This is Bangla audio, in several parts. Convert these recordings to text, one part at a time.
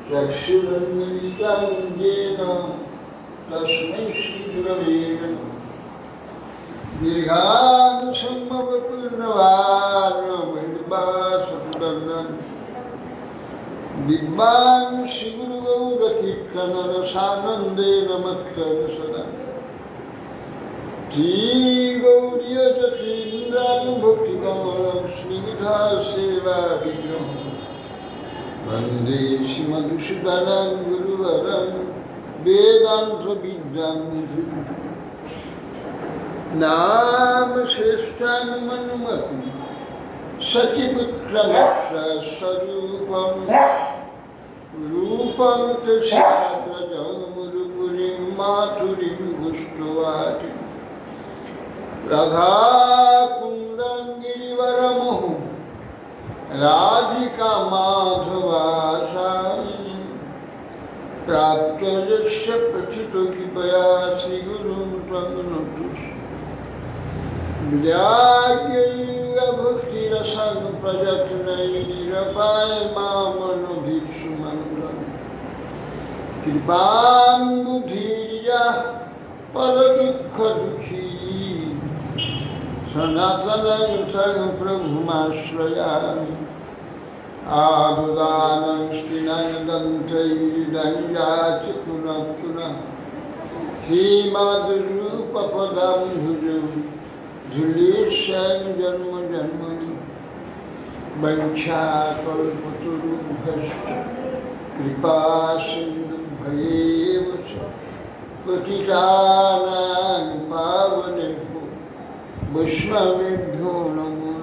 चक्षुरुन्मिलितं येन तस्मै श्रीगुरवे नमः। दीर्घायुष्मवपूर्णवान् दिग्वान् श्रीगुरुगौरकीर्तनरसानन्देन मत्कं सदा श्रीगौर्यजतीन्द्रानुभक्तिकमलं स्निग्धसेवाविग्रहम् वन्दे श्रीमधुसूदनं गुरुवरं वेदान्तविद्यां विधुम् नाम श्रेष्ठानुमनुमति सचिपुत्रमक्षस्वरूपं रूपं कृष्णाग्रजं मुरुपुरीं मातुरीं गुष्टवाटिं राधाकुन्दं गिरिवरमोहं राधिका माधवासां प्राप्तयस्य प्रथितो कृपया श्रीगुरुं त्वं नतु भक्तिरसं प्रयत्नैरपाय मामनुभिक्षुमङ्गलं कृपां बुद्धिर्या परदुःखदुःखी सनातनं प्रभुमाश्रयामि आदुदानं स्त्रीनयनदन्तैर्दञ्जाति पुनः पुनः श्रीमद्रूपपदाम्बुजं झुलीर्षं जन्म जन्मनि वञ्चाकल्पतरुभ्यश्च कृपासिन्धुभ्येव च पतितानां पावनेभ्यो वैष्णवेभ्यो नमो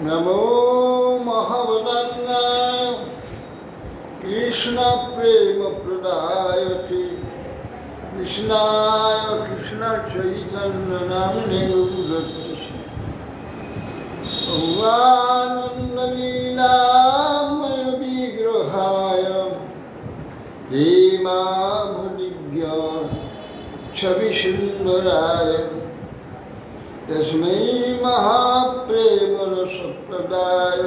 नमो महावदन्नाय कृष्णप्रेमप्रदायते कृष्णाय कृष्णचैतन्यनाम्ने गौरस्य आनन्दलीलामय विग्रहाय हेमाभुदिव्य छविसुन्दराय तस्मै महाप्रेमरसप्रदाय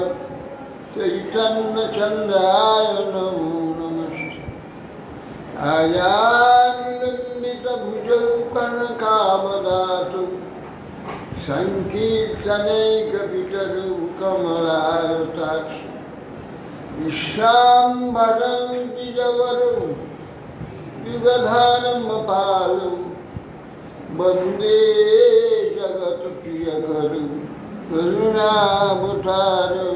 चैतन्यचन्द्राय नमो नमस्ते। आयान्वितभुजौ कनकावदातौ सङ्कीर्तनैकपितरौ कमलायताक्षौ विश्वाम्बरं द्विजवरौ युगधर्मपालौ वन्दे जगत्प्रियकरौ करुणावतारौ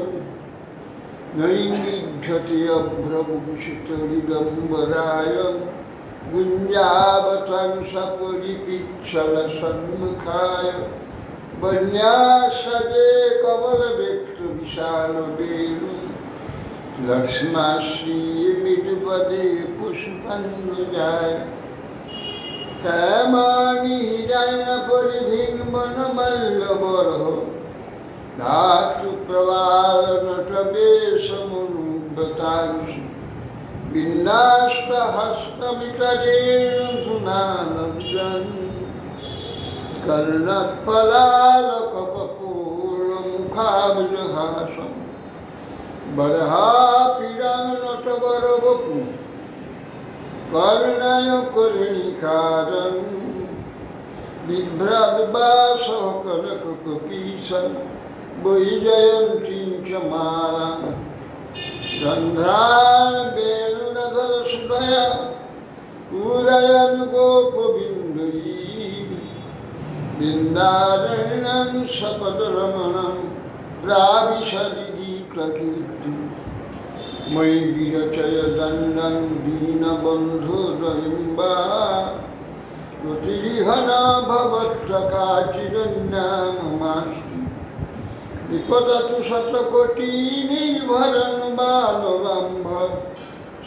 नैमिषति अभ्रभूषितदिगम्बराय गुञ्जावतं सपरिपिच्छलसन्मुखाय वन्यासदे कमलवेक्त्रविशालवेणु लक्ष्माश्रीमितपदे पुष्पङ्गजाय हेमानि हिरण्यपरिधिं वनमल्लबर्हो धातु प्रवालनटवेशमुनुव्रतांसि विन्यास्तहस्तमितरेणुधुनानव्यन् कर्णत्पलालककपोलमुखाभिजहासं बर्हापीडानटवरवपु कर्णयकर्णिकारं बिभ्रद्वासः कनककपीशं वैजयन्तीं च मालां रन्ध्रान् वेणुनगरसुधया पूरयन् गोपबिन्दुैः बिन्दारण्यं सपदरमणं प्राविशदि गीतकीर्तिं मयि विरचय दण्डं दीनबन्धुरयिम्बा रुचिरिहना भवत्सकाचिरन्याममास्ति विपदतु शतकोटिनिर्भरं बालरम्भ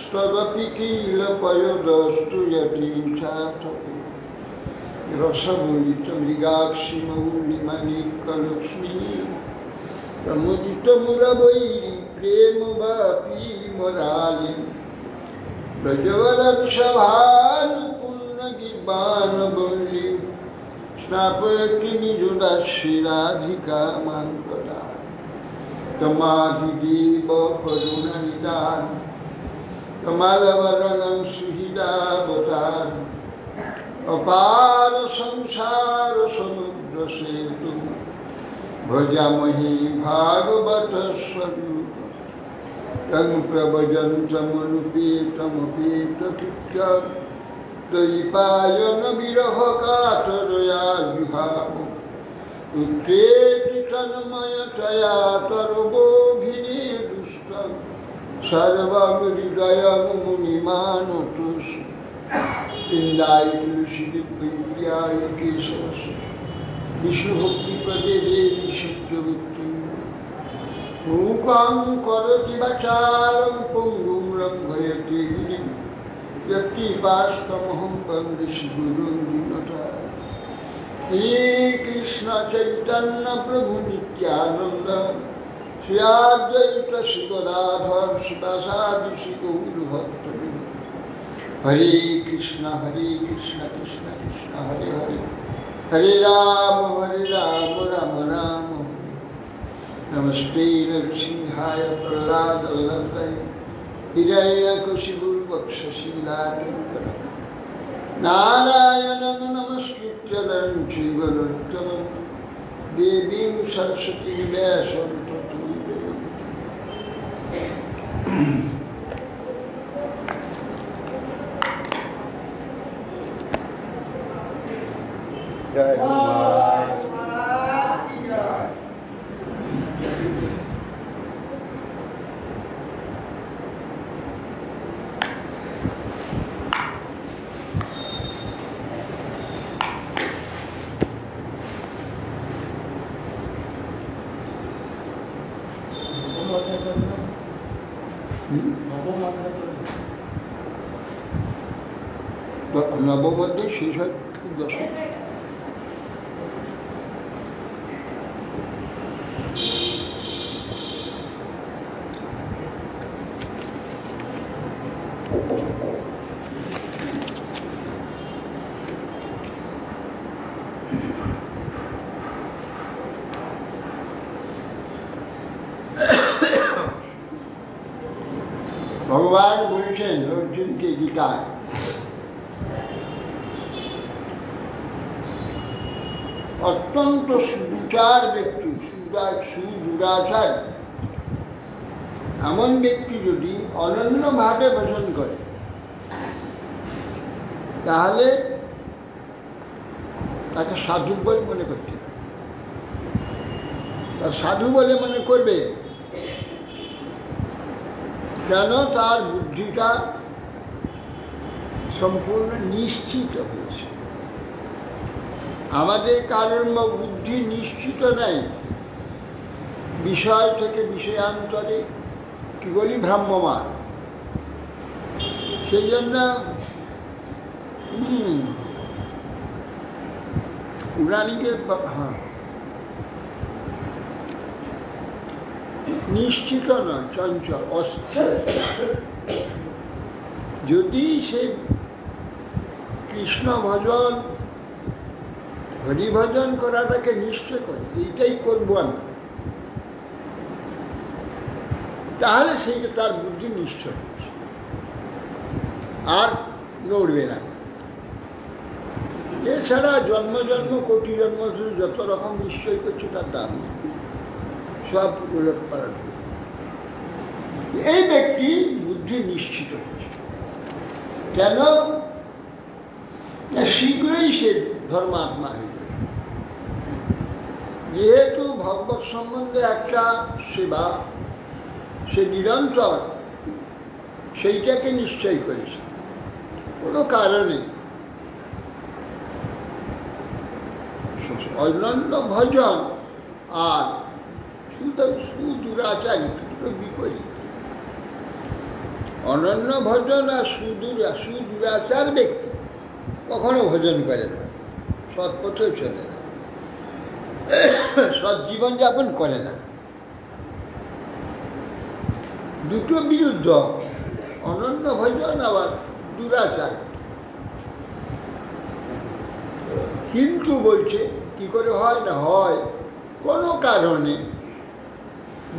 स्तदपि किल पयोदस्तु यतीर्थातपि रसभूयितमृगाक्षिमौलिमणिकलक्ष्मी प्रमुदितमुरवैरि प्रेमवापी मरालिं ब्रजवरक्षभानुपूर्णगिर्वाणवल्लीं स्नापयति निजुदास्यि राधिका मां कदा तमादिदेव करुणनिदान कमलवदनं सुहृदावतार अपार संसार समुद्र सेतु भजामहे भागवत स्वरूप तं प्रभजन्तमनुपेतमपेतकृत्यं त्रयीपायन विरह कातरया जुहाव उत्रेति तन्मयतया तर्वोऽभिनिदुष्टं सर्वं हृदयं मुनिमानतोऽस्मि इंदाय तुलसी प्रियाय केशवश विष्णु भक्ति प्रदे देवी शिष्यवृत्ति मूकां करोति वाचालं पुंगुं लंघयते गिरिं यत्कृपास्तमहं वन्दे श्रीगुरुं दीनतां श्री कृष्ण चैतन्य प्रभु नित्यानंद श्री अद्वैत श्री गदाधर शिवासादि श्री गौर भक्तवृंद हरे कृष्ण कृष्ण कृष्ण हरे हरे हरे राम राम राम नमस्ते नरसिंहाय प्रह्लादवल्लभाय हिरण्यकशिपुर्वक्षशिलाटङ्कनं नारायणं नमस्कृत्य नरं चैव नरोत्तमं देवीं सरस्वतीं व्यासं ततो जयमुदीरयेत्। जय नवम अध्याय शेष दशम भगवान बोलছেন अर्जुनকে গীতায় অত্যন্ত সুদুচার ব্যক্তি সুদুরাচার এমন ব্যক্তি যদি অনন্যভাবে ভজন করে তাহলে তাকে সাধু বলে মনে করতে হবে। সাধু বলে মনে করবে কেন? তার বুদ্ধিটা সম্পূর্ণ নিশ্চিত হয়েছে। আমাদের কারণ বুদ্ধি নিশ্চিত নাই, বিষয় থেকে বিষয়ান্তরে কি বলি ভ্রাম্যমান। সেই জন্য পুরাণিকের নিশ্চিত নয়, চঞ্চল অস্থির। যদি সে কৃষ্ণ ভজন হরিভজন করাটাকে নিশ্চয় করে এইটাই করবো আমি, তাহলে সেইটা তার বুদ্ধি নিশ্চয় আর নড়বে না। এছাড়া জন্ম জন্ম কোটি জন্ম শুধু যত রকম নিশ্চয় করছে তার দাম নেই, সব উলট পালট। এই ব্যক্তি বুদ্ধি নিশ্চিত হচ্ছে কেন? শীঘ্রই সে ধর্মাত্মা হয়ে যাবে। যেহেতু ভগবত সম্বন্ধে একটা সেবা সে নিরন্তর সেইটাকে নিশ্চয় করেছে, কোনো কারণে অনন্য ভজন আর সুদুরাচারী দুটো বিপরীত। অনন্য ভজন আর সুদুরাচার ব্যক্তি কখনো ভজন করে না, সৎপথেও চলে না, সৎ জীবনযাপন করে না। দুটো বিরুদ্ধ, অনন্য ভজন আবার দুরাচার। কিন্তু বলছে কি করে হয় না, হয় কোনো কারণে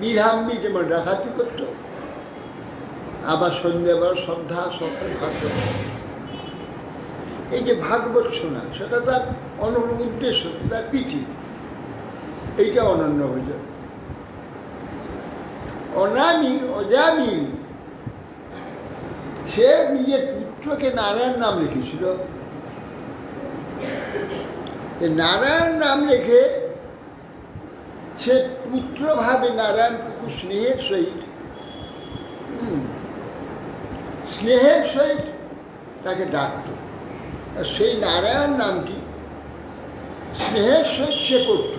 বীরহাম্বি যেমন ডাকাতি করত, আবার সন্ধ্যেবেলা শ্রদ্ধা সকাল ভাগবত। এই যে ভাগবত শোনা, সেটা তার অনন্য উদ্দেশ্য, তার পিঠি, এইটা অনন্য হয়ে যাবে। অজামি সে নিজের পুত্রকে নারায়ণ নাম লিখেছিল। নারায়ণ নাম লিখে সে পুত্র ভাবে নারায়ণকে খুব স্নেহের সহিত তাকে ডাকত। আর সেই নারায়ণ নামটি স্নেহের সহিত সে করত।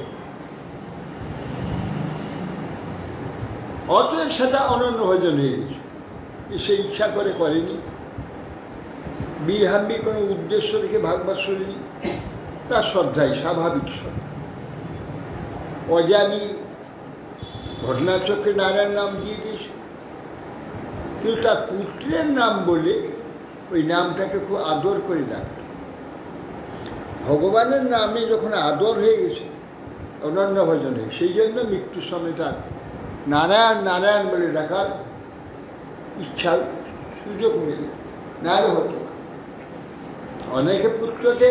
অতএব সেটা অনন্য ভজন হয়ে গেছে। সে ইচ্ছা করে করেনি, বীরহাম্বির কোনো উদ্দেশ্য রেখে ভাগবত শোনেনি, তার শ্রদ্ধাই স্বাভাবিক শ্রদ্ধা। অজানি ঘটনাচক্রে নারায়ণ নাম দিয়ে দিয়েছে, কিন্তু তার পুত্রের নাম বলে ওই নামটাকে খুব আদর করে ডাকত। ভগবানের নামে যখন আদর হয়ে গেছে, অনন্য ভজন হয়ে, সেই জন্য মৃত্যুর সময় তার নারায়ণ নারায়ণ বলে ডাকার ইচ্ছার সুযোগ মিলে, নারী হতো। অনেকে পুত্রকে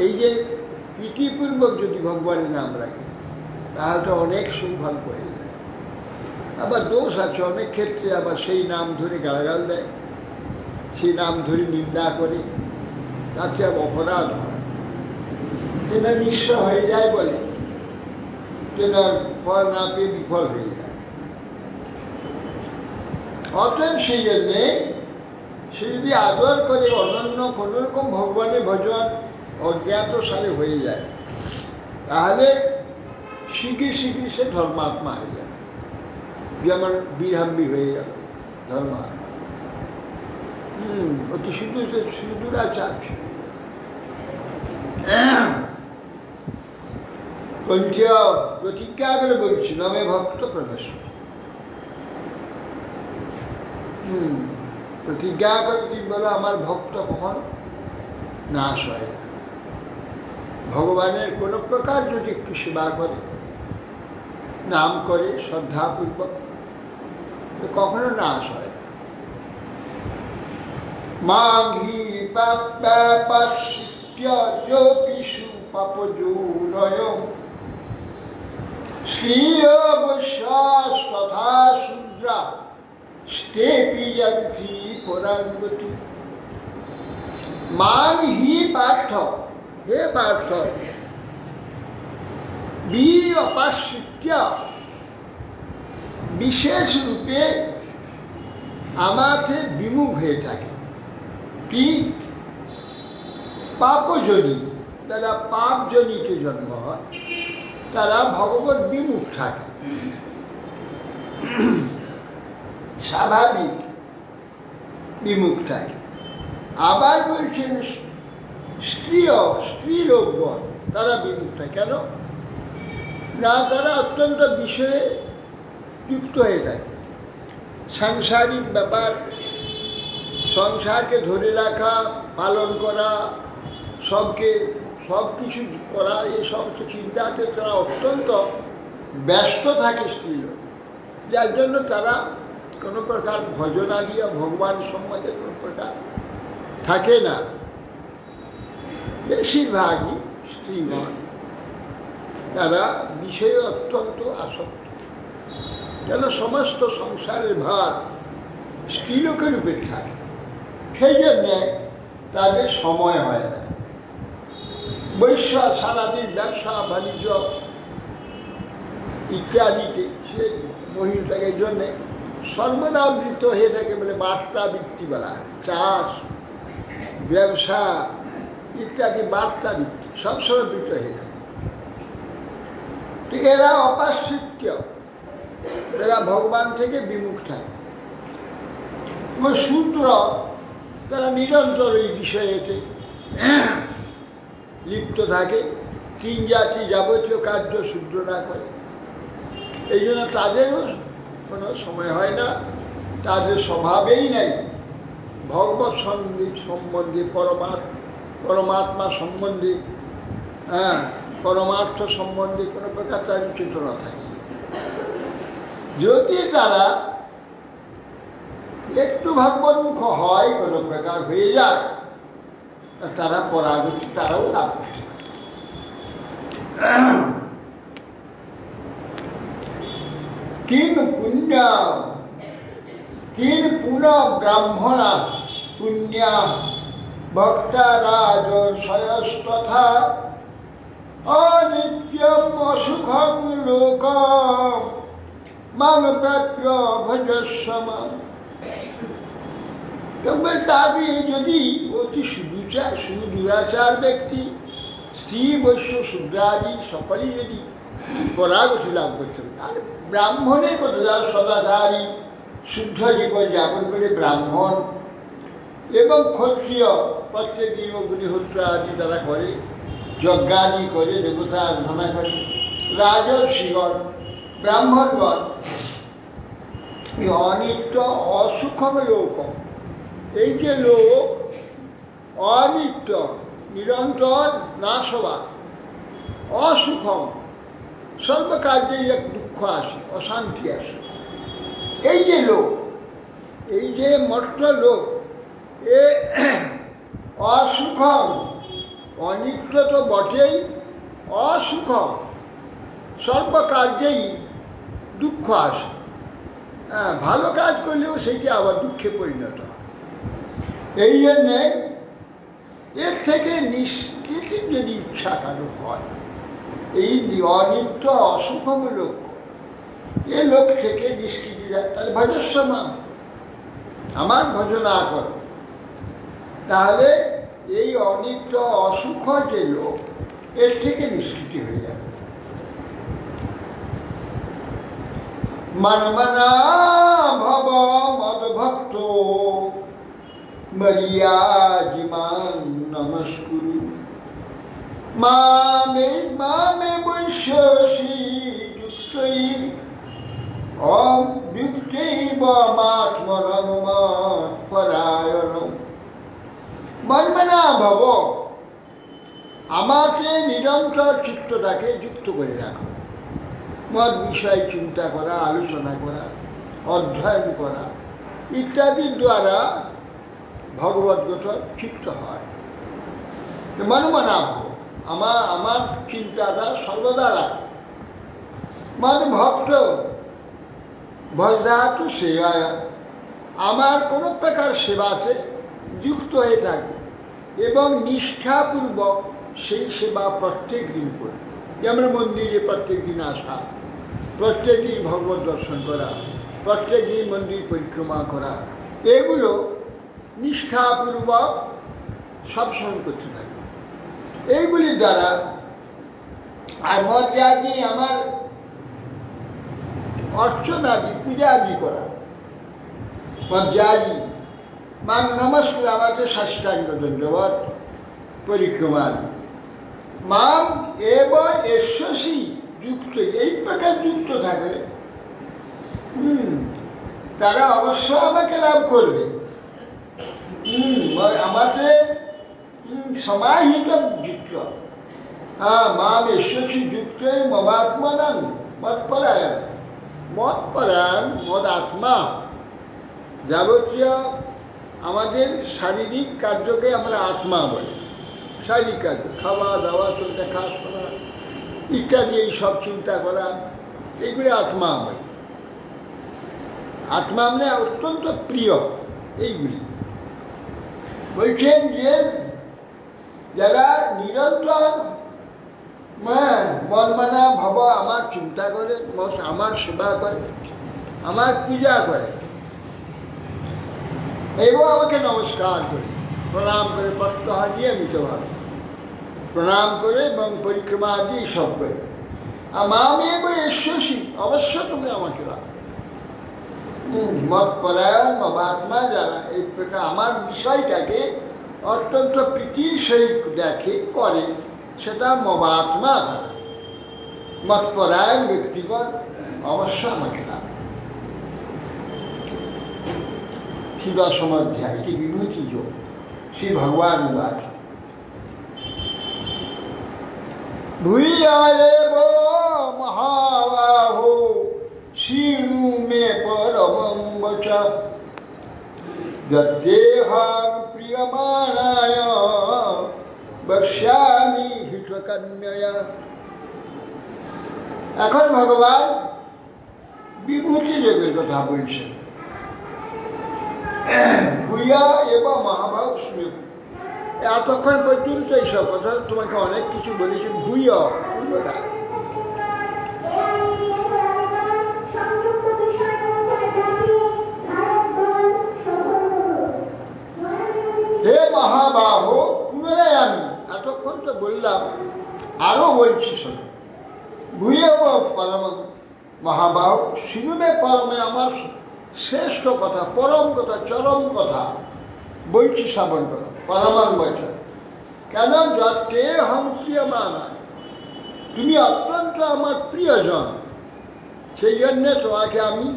এই যে প্রীতিপূর্বক যদি ভগবানের নাম রাখে, তাহলে তো অনেক সৌভাগ্য হয়ে যায়। আবার দোষ আছে অনেক ক্ষেত্রে, আবার সেই নাম ধরে গালাগাল দেয়, সেই নাম ধরে নিন্দা করে, তাতে আবার অপরাধ হয়, সেটা নিঃস্ব হয়ে যায় বলে, যেন ফল না পেয়ে বিফল হয়ে যায়। অতএব সেই জন্যে সে যদি আদর করে অনন্য কোনোরকম ভগবানের ভজন অজ্ঞাত সারে হয়ে যায়, তাহলে শিগগির শিগগির সে ধর্মাত্মা হয়ে যাবে। যেমন বীরহাম্বি হয়ে গেল ধর্মাত্মা। অতি সুদূরাচার কণ্ঠীয় প্রতিজ্ঞা করে বলছি, নমে ভক্ত প্রবেশ। প্রতিজ্ঞা করে তুমি বলো, আমার ভক্ত কখন নাশ হয় না। ভগবানের কোনো প্রকার যদি একটু সেবা করে, নাম করে শ্রদ্ধাপূর্বক, কখনো নাশ হয় না। মাঘি পাপ্যাপাশিত্যযোপিষু পাপজৌনয় শ্রীয়বশ্বাস তথা শূদ্রা স্তেপি যন্তি পরাঙ্গতি। মান হি পার্থ, হে পার্থ, বীর অপাশ্রিত্য বিশেষ রূপে আমাকে বিমুখ হয়ে থাকে। কি? পাপজনী, যারা পাপজনিত জন্ম হয় তারা ভগবত বিমুখ থাকে, স্বাভাবিক বিমুখ থাকে। আবার বলছেন স্ত্রীলোকগণ তারা বিমুখ থাকে। কেন না? তারা অত্যন্ত বিষয়ে যুক্ত হয়ে থাকে। সাংসারিক ব্যাপার, সংসারকে ধরে রাখা, পালন করা, সব কিছু করা, এই সমস্ত চিন্তাতে তারা অত্যন্ত ব্যস্ত থাকে স্ত্রীলোক, যার জন্য তারা কোনো প্রকার ভজনাদি ভগবান সম্বন্ধে কোনো প্রকার থাকে না। বেশিরভাগই স্ত্রীগণ তারা বিষয়ে অত্যন্ত আসক্ত। কেন? সমস্ত সংসারের ভার স্ত্রীলোকের উপর থাকে, সেই জন্যে তাদের সময় হয় না। বৈশ্য সারাদিন ব্যবসা বাণিজ্য ইত্যাদিতে সে মহিলাটাকে এই জন্যে সর্বদা বৃত্ত হয়ে থাকে, বলে বার্তা বৃত্তি বলা, চাষ ব্যবসা ইত্যাদি বার্তা বৃত্তি সবসময় বৃত্ত হয়ে থাকে। এরা অপাশ্রিত্য, এরা ভগবান থেকে বিমুখ থাকে। শূদ্র তারা নিরন্তর এই বিষয়েতে লিপ্ত থাকে। তিন জাতি যাবতীয় কার্য শূদ্ররা করে, এই জন্য তাদেরও কোনো সময় হয় না, তাদের স্বভাবেই নেই ভগবত সঙ্গীত সম্বন্ধে, পরমাত্মা সম্বন্ধে, পরমার্থ সম্বন্ধে কোনো প্রকার তার চেতনা থাকে। যদি তারা একটু ভাগবন্মুখ হয়, কোনো প্রকার হয়ে যায়, তারা পরাগতি তারাও লাভ করতে পারে। কিং পুনঃ ব্রাহ্মণা পুণ্যা ভক্তা রাজর্ষয়স্তথা অনিত্যম অসুখং লোকম মাং প্রাপ্য ভজস্বম। তবে যদি অতি সুদুরাচার ব্যক্তি, স্ত্রী বৈশ্য শূদ্রাদি সকলেই যদি পরাগতি লাভ করতে হবে, তাহলে ব্রাহ্মণের কথা, যারা সদাচারী শুদ্ধ জীবন যাপন করে ব্রাহ্মণ এবং ক্ষত্রিয় প্রত্যেক অগ্নিহোত্র আদি তারা করে, যজ্ঞাদি করে, দেবতা আরাধনা করে, রাজর্ষিগণ ব্রাহ্মণগণ এই অনিত্য অসুখম লোক, এই যে লোক অনিত্য নিরন্তর নাশ হওয়া, অসুখম সর্বকার্যেই এক দুঃখ আসে, অশান্তি আসে, এই যে লোক, এই যে মর্ত লোক, এ অসুখম, অনিত্য তো বটেই, অসুখম সর্বকার্যেই দুঃখ আসে। হ্যাঁ, ভালো কাজ করলেও সেইটি আবার দুঃখে পরিণত হয়। এই জন্যে এর থেকে নিষ্কৃতির যদি ইচ্ছা কারো হয়, এই অনিত্য অসুখম লোক, এ লোক থেকে নিষ্কৃতি যায়, তাহলে ভজস্বমা, আমার ভজনা কর, তাহলে এই অনিত্য অসুখ যে লোক, এর থেকে নিষ্কৃতি হয়ে যাবে। মনমনা ভব মদভক্ত মরিয়াজিমান নমস্কুরু মামে বৈশ্যসি যুক্তৈর পরায়ণ। মনমনা ভব, আমাকে নিরন্তর চিত্তটাকে যুক্ত করে রাখো, মত বিষয় চিন্তা করা, আলোচনা করা, অধ্যয়ন করা ইত্যাদির দ্বারা ভগবদ্গত চিত্ত হয়। মনমনা ভব, আমার চিন্তাটা সর্বদা রাখো। মানে ভক্ত ভজধাতু সেবায়, আমার কোনো প্রকার সেবাতে যুক্ত হয়ে থাকবে এবং নিষ্ঠাপূর্বক সেই সেবা প্রত্যেক দিন করে। যেমন মন্দিরে প্রত্যেক দিন আসা, প্রত্যেক দিন ভগবত দর্শন করা, প্রত্যেক দিন মন্দির পরিক্রমা করা, এগুলো নিষ্ঠাপূর্বক সবসময় করতে থাকবে। এইগুলির দ্বারা আর মর্যাদি আমার অর্চনাদি পূজাদি করা, মর্যাদি মান নমস্কার, আমাকে সাষ্টাঙ্গ দণ্ডবত পরিক্রমা, মাম এবং এশ্বসী যুক্ত, এই প্রকার যুক্ত থাকলে তারা অবশ্য আমাকে লাভ করবে। আমাকে সমাহিত যুক্ত, হ্যাঁ, মাম এশ্বসী যুক্ত মমাত্মনাম মৎপরায়ণ, মৎপরায়ণ মদ আত্মা। যাবতীয় আমাদের শারীরিক কার্যকে আমরা আত্মা বলি। শারীরিক কার্য, খাওয়া দাওয়া, দেখাশোনা ইত্যাদি, এই সব চিন্তা করা, এইগুলি আত্মা বলি। আত্মা মানে অত্যন্ত প্রিয় এইগুলি। বলছেন যে যারা নিরন্তর মনমনা ভাব, আমার চিন্তা করে, আমার সেবা করে, আমার পূজা করে এবং আমাকে নমস্কার করে, প্রণাম করে, প্রত্যহ নিয়মিতভাবে প্রণাম করে এবং পরিক্রমা আদি সব করে, আমি এবং এশ্বসী, অবশ্য তুমি আমাকে রাখো। মৎপরায়ণ মমাত্মা, যারা এই প্রকার আমার বিষয়টাকে অত্যন্ত প্রীতির সহিত দেখে, করে, সেটা মমাত্মা তারা। মৎপরায়ণ ব্যক্তিগণ অবশ্য আমাকে রাখো। দশম অধ্যায়, এটি বিভূতি যোগ, শ্রী ভগবান বাদ। ভূয়া এব মহাবাহো শীর্ণু च यद्देहं प्रियमाणाय वक्ष्यामि हितकन्यया। এখন ভগবান বিভূতি দেবের কথা বলছেন। ভূয়া এবং মহাভারত শুনে এতক্ষণ পর্যন্ত এইসব কথা তোমাকে অনেক কিছু বলেছি। ভূয়া পুনরায় হে মহাবাহ, পুনরায় আমি এতক্ষণ তো বললাম, আরো বলছি শোনো। ভূয়ে পরম মহাবাহ শুনবে পরমে আমার শ্রেষ্ঠ কথা, পরম কথা, চরম কথা বলছি, শ্রবণ করো। পরমাং বচন কেন? যতে হম প্রিয়মান, তুমি অত্যন্ত আমার প্রিয়জন, সেই জন্যে তোমাকে আমি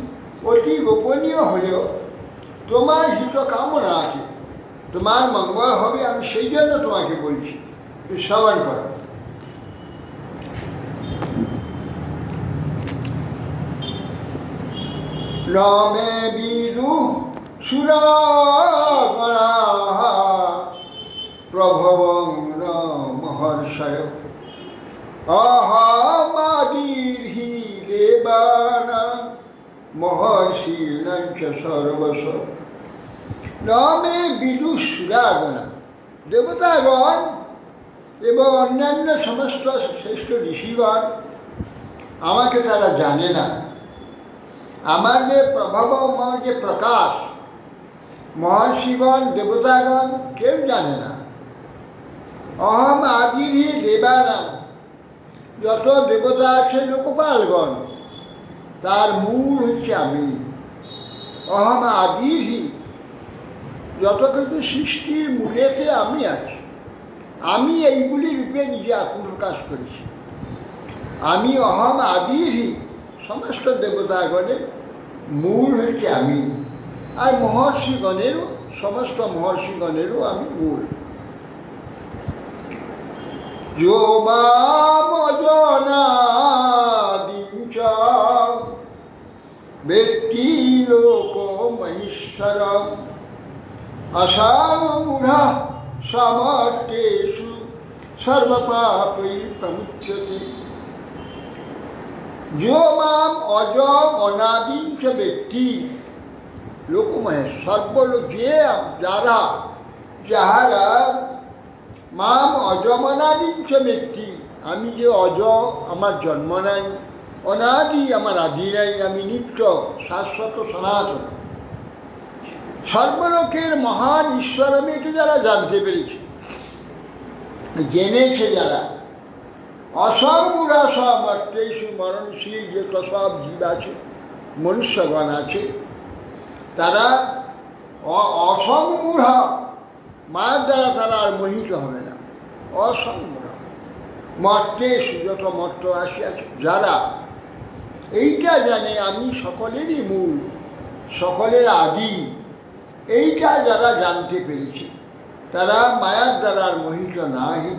অতি গোপনীয় হলেও তোমার হিত কামনা আছে, তোমার মঙ্গল হবে, আমি সেই জন্য তোমাকে বলছি, তুমি শ্রবণ করো। ন মে বিদু সুরাগণাঃ প্রভবং ন মহর্ষয় অহমাদির্হি দেবানাং মহর্ষীণাং চ সর্বশ। ন মে বিদু সুরাগণা, দেবতাগণ এবং অন্যান্য সমস্ত শ্রেষ্ঠ ঋষিগণ আমাকে তারা জানে না। আমার যে প্রভাব, আমার যে প্রকাশ, মহর্ষিগণ দেবতাগণ কেউ জানে না। অহম আদিরহি দেবানাং, যত দেবতা আছে লোকপালগণ, তার মূল হচ্ছে আমি। অহম আদিরহি, যত কিছু সৃষ্টির মূলেতে আমি আছি। আমি এইগুলি রূপে নিজে আত্মপ্রকাশ করেছি। আমি অহম আদিরহি, সমস্ত দেবতাগণের মূল হচ্ছে আমি। আর মহর্ষিগণেরও, সমস্ত মহর্ষিগণেরও আমি মূল। যো মাম অজানাদিঞ্চ বেত্তি লোক মহেশ্বরম অসামূঢ় সমর্থেষু সর্বপাপৈ প্রমুচ্যতে। যো মাম অজম অনাদিঞ্চ ব্যক্তি লোকমহেশ, সর্বলোক যে যারা যাহারা মাম অজম অনাদিঞ্চ ব্যক্তি, আমি যে অজ, আমার জন্ম নাই, অনাদি আমার আদি নাই, আমি নিত্য শাশ্বত সনাতন, সর্বলোকের মহান ঈশ্বর আমি এটা যারা জানতে পেরেছি, জেনেছে যারা, অসংমূঢ় সমর্থেষু, মরণশীল যত সব জীব আছে, মনুষ্যগণ আছে, তারা অসংমূঢ়, মায়ের দ্বারা তারা আর মোহিত হবে না। অসংমূঢ় মর্তেষু, যত মর্ত আসিয়াছে, যারা এইটা জানে আমি সকলেরই মূল, সকলের আদি, এইটা যারা জানতে পেরেছে, তারা মায়ার দ্বারা আর মোহিত নাহি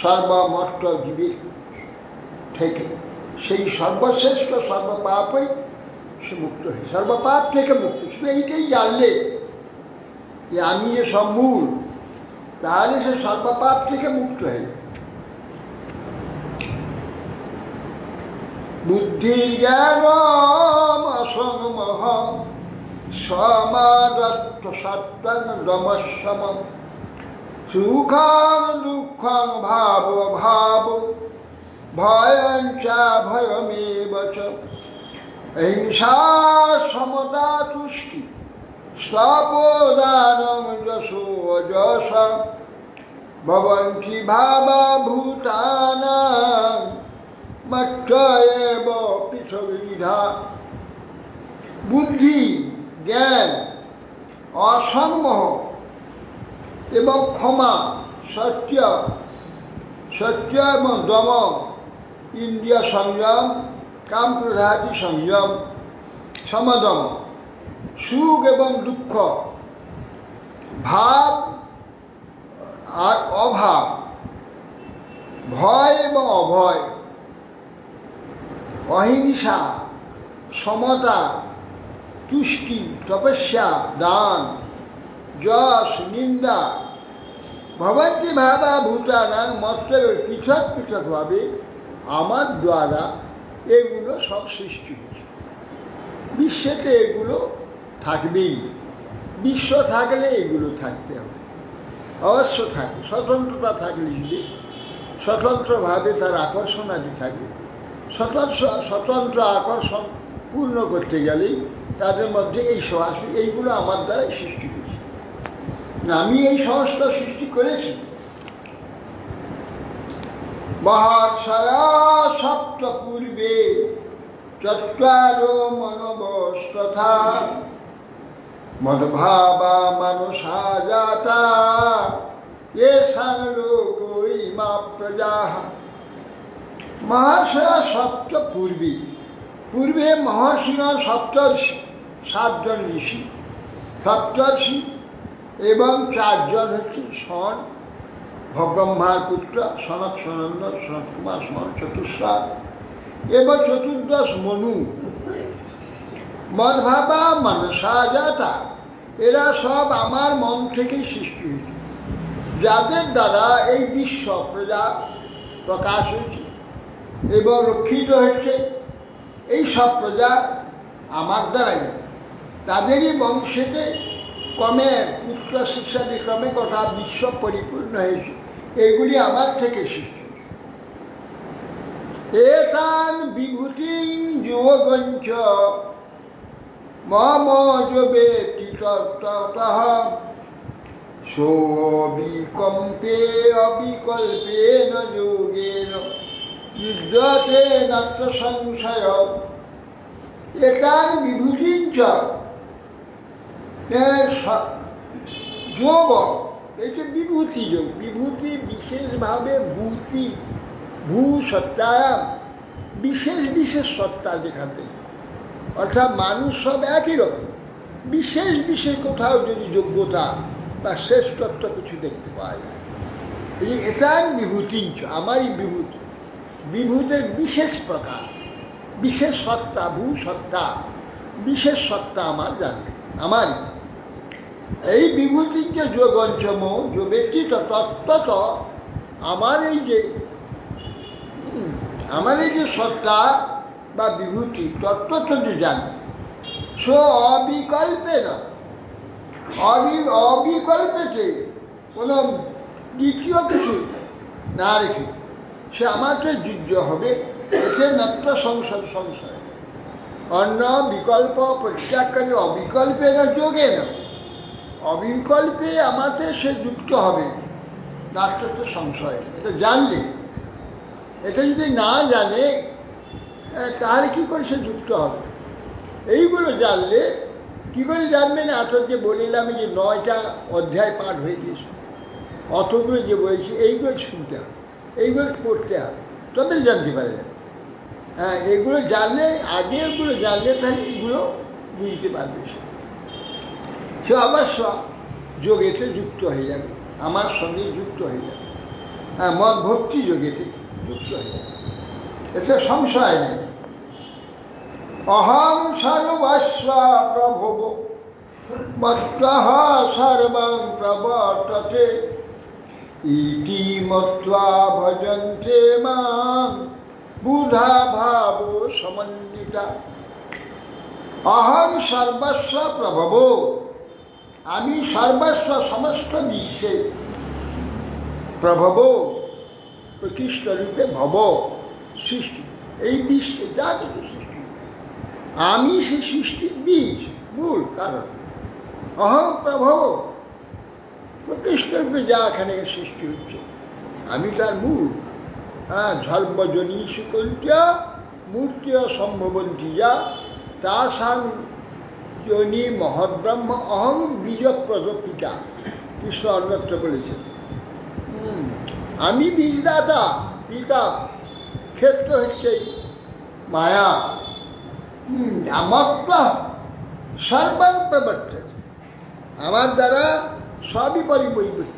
সর্বমর্ত জীবের থেকে। সেই সর্বশ্রেষ্ঠ সর্বপাপই সে মুক্ত হয়, সর্বপাপ থেকে মুক্ত। শুধু এইটাই জানলে যে আমি যে সব মূল, তাহলে সে সর্বপাপ থেকে মুক্ত হয়ে যায়। বুদ্ধির জ্ঞানম অসংমহম সমাদত্ত সত্যং দমশমম সুখং দুঃখং ভাব ভাব ভয়ঞ্চ ভয়মেব চ অহিংসা সমতা তুষ্টি স্তপোদানং যশো যশ ভবন্তি ভাবা ভূতানাং মত্ত এব পৃথিবীধা। বুদ্ধি, জ্ঞান, অসংমোহ এবং ক্ষমা, সত্য, সত্য এবং দম, ইন্দ্রিয় সংযম, কাম ক্রোধাদি সংযম, সমদম, সুখ এবং দুঃখ, ভাব আর অভাব, ভয় এবং অভয়, অহিংসা, সমতা, তুষ্টি, তপস্যা, দান, যশ, নিন্দা ভবন্তি ভাবা ভূতানাং মত্তের পৃথক পৃথকভাবে আমার দ্বারা এগুলো সব সৃষ্টি হয়েছে। বিশ্বেতে এগুলো থাকবেই, বিশ্ব থাকলে এগুলো থাকতে হবে, অবশ্য থাকে। স্বতন্ত্রতা থাকলে যদি স্বতন্ত্রভাবে তার আকর্ষণ আদি থাকে, স্বতন্ত্র আকর্ষণ পূর্ণ করতে গেলেই তাদের মধ্যে এই এইগুলো আমার দ্বারাই সৃষ্টি হয়েছে। আমি এই সমস্ত সৃষ্টি করেছি। মহর্ষয়া সপ্ত পূর্বে চত্বারো মনোবস্তথা মদ্ভাবা মানুষা জাতা येषां लोको इमा प्रजाः। মহর্ষয়া সপ্ত পূর্বে, পূর্বে মহর্ষিগণ সপ্তর্ষি, 7 জন ঋষি, সপ্তর্ষি এবং 4 জন হচ্ছে সন, ভগব্রহ্মার পুত্র সনক সনন্দন, সনত কুমার, সন চতুর্শ্বাস এবং 14 মনু। মদ্ভাবা মানুষা জাতা, এরা সব আমার মন থেকেই সৃষ্টি হয়েছে, যাদের দ্বারা এই বিশ্ব প্রজা প্রকাশ হয়েছে এবং রক্ষিত হচ্ছে। এই সব প্রজা আমার দ্বারাই, তাদেরই বংশেতে ক্রমে পুত্র শিষ্যাদি ক্রমে গোটা বিশ্ব পরিপূর্ণ হয়েছে। এইগুলি আমার থেকে সৃষ্টি। এতান বিভূতিং যোগঞ্চ মম যোবেতি ততঃ সোবিকম্পে অবিকল্পেন যোগেন যুদ্ধতে নাত্র সংশয়। এটার বিভূতিঞ্চ যোগ, এই যে বিভূতি যোগ, বিভূতি বিশেষভাবে ভূতি, ভূ সত্তায়াম, বিশেষ বিশেষ সত্তা যেখান থেকে, অর্থাৎ মানুষ সব একই রকম, বিশেষ বিশেষ কোথাও যদি যোগ্যতা বা শ্রেষ্ঠত্ব কিছু দেখতে পাওয়া যায়। এটার বিভূতিঞ্চ, আমারই বিভূতি, বিভূতের বিশেষ প্রকাশ, বিশেষ সত্তা, ভূ সত্তা, বিশেষ সত্তা আমার জানবে, আমারই। এই বিভূতিঞ্চ যোগঞ্চম যোগেচিত তত্ত্বত, আমার এই যে সত্তা বা বিভূতি তত্ত্বত যে জানবে, সো অবিকল্পে না, অবিকল্পেতে কোনো দ্বিতীয় কিছু না রেখে সে আমাকে যুদ্ধ হবে। এতে নত্র সংশয়, অন্য বিকল্প পরিত্যাগ করে অবিকল্পে না যোগে না, অবিকল্পে আমাকে সে যুক্ত হবে, নাত্র সংশয়। এটা জানলে, এটা যদি না জানে তাহলে কী করে সে যুক্ত হবে? এইগুলো জানলে কী করে জানবেন? এত যে বলিলাম যে 9টা অধ্যায় পাঠ হয়ে গিয়েছে, অতগুলো যে বলেছি, এইগুলো শুনতে হবে, এইগুলো পড়তে হবে, তবে জানতে পারে যাবে। হ্যাঁ, এগুলো জানলে, আগেরগুলো জানলে তাহলে এইগুলো বুঝতে পারবে। সে অবশ্য যোগেতে যুক্ত হয়ে যাবে, আমার সঙ্গে যুক্ত হয়ে যাবে। হ্যাঁ, মদ ভক্তি যোগেতে যুক্ত হয়ে যাবে, এতে সংশয় নেই। অহং সর্বস্ব প্রভব মত্তঃ সর্বং প্রবর্ততে ইতি মত্ত্বা ভজন্তে মাং বুধা ভাব সমন্বিতা। অহং সর্বস্ব প্রভব, আমি সর্বস্ব, সমস্ত বিশ্বে, প্রভব প্রকৃষ্ট রূপে, ভব সৃষ্টি, এই বিশ্বে যা কিছু সৃষ্টি, আমি সে সৃষ্টির বীজ, মূল কারণ। অহং প্রভব, প্রকৃষ্ট রূপে যা এখানে সৃষ্টি হচ্ছে আমি তার মূল। হ্যাঁ, সর্বজনী সুকন্ত্যা মূর্তি সম্ভবন্তী যা তাসাং যোনি মহদ্ব্রহ্ম অহং বীজপ্রদ পিতা। কৃষ্ণ অন্যত্র বলেছেন, আমি বীজদাতা, পিতা, ক্ষেত্র হচ্ছে মায়া। মত্ত সর্বাং প্রবর্তন, আমার দ্বারা সবই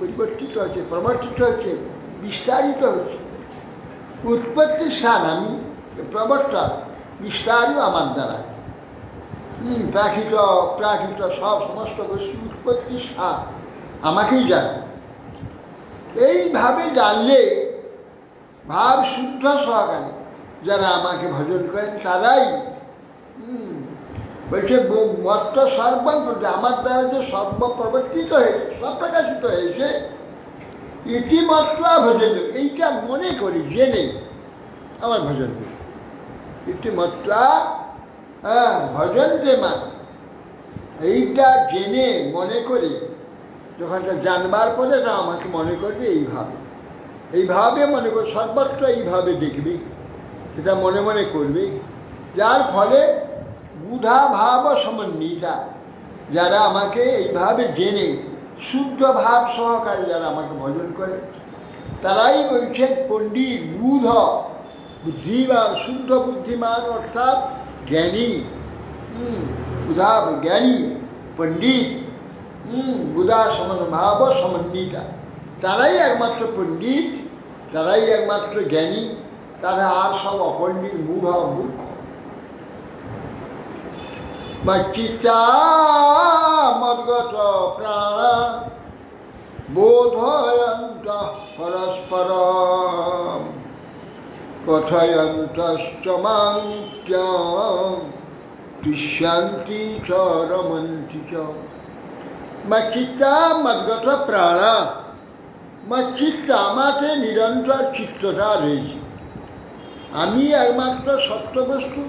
পরিবর্তিত হচ্ছে, প্রবর্তিত হচ্ছে, বিস্তারিত হচ্ছে। উৎপত্তি স্থান আমি, প্রবর্তন বিস্তারও আমার দ্বারা। প্রাকৃত প্রাকৃত সমস্ত বস্তু উৎপত্তি স্থান আমাকেই জানে। এইভাবে জানলে ভাব শুদ্ধ সহকারে যারা আমাকে ভজন করেন তারাই বলছে মত্ত সর্বং প্রতি, আমার দ্বারা যে সর্ব প্রবর্তিত হয়েছে, সব প্রকাশিত হয়েছে, ইতিমাত্র ভজন, এইটা মনে করি জেনে আমার ভজন করি। ইতিমাত্র ভজন যে মা, এইটা জেনে মনে করে যখন জানবার পরে না আমাকে মনে করবে এইভাবে মনে করে, সর্বত্র এইভাবে দেখবি, এটা মনে মনে করবি, যার ফলে বুধা ভাব সমন্বিতা, যারা আমাকে এইভাবে জেনে শুদ্ধ ভাব সহকারে যারা আমাকে ভজন করে তারাই বলছেন পণ্ডিত, বুধ বুদ্ধিমান, শুদ্ধ বুদ্ধিমান অর্থাৎ জ্ঞানী, বুধা জ্ঞানী, পণ্ডিত, বুধা ভাব সমন্বিতা, তারাই একমাত্র পণ্ডিত, তারাই একমাত্র জ্ঞানী, তারা আর সব অপণ্ডিত, মূঢ়, মূর্খ। মচ্চিত্তা মদ্গত প্রাণা বোধয়ন্ত পরস্পরম কথয়ন্তশ্চ মাং নিত্যম তুষ্যন্তি চ রমন্তি চ। মচ্চিত্তা মদ্গত প্রাণা, মচ্চিত্তা আমাতে নিরন্তর চিত্তটা রয়েছে, আমি একমাত্র সত্যবস্তু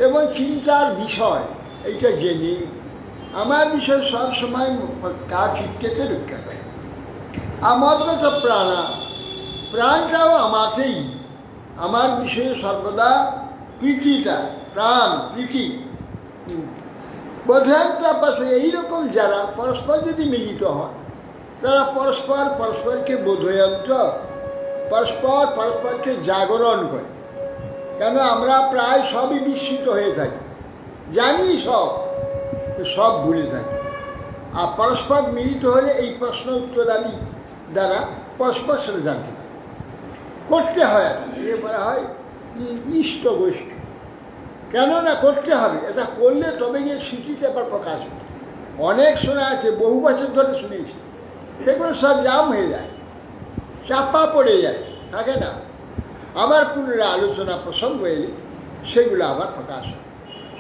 এবং চিন্তার বিষয়, এইটা জেনে আমার বিষয় সবসময় তার চিত্তকে রক্ষা করে। আমদ্গত প্রাণা, প্রাণটাও আমাতেই, আমার বিষয়ে সর্বদা প্রীতিটা, প্রাণ প্রীতি। বোধয়ন্তর পাশে এইরকম যারা পরস্পর যদি মিলিত হয়, তারা পরস্পর পরস্পরকে বোধয়ন্ত, পরস্পর পরস্পরকে জাগরণ করে। কেন আমরা প্রায় সবই বিস্মিত হয়ে থাকি, জানি সব ভুলে থাকি। আর পরস্পর মিলিত হলে এই প্রশ্ন উত্তরাদি দ্বারা পরস্পর সেটা জানতে পারে, করতে হয়। এ বলা হয় ইষ্ট গোষ্ঠী। কেননা করতে হবে, এটা করলে তবে গিয়ে স্মৃতিতে আবার প্রকাশ হয়। অনেক শোনা আছে, বহু বছর ধরে শুনেছি, সেগুলো সব জাম হয়ে যায়, চাপা পড়ে যায়, থাকে না। আবার পুনরায় আলোচনা প্রসঙ্গ এলে সেগুলো আবার প্রকাশ হয়।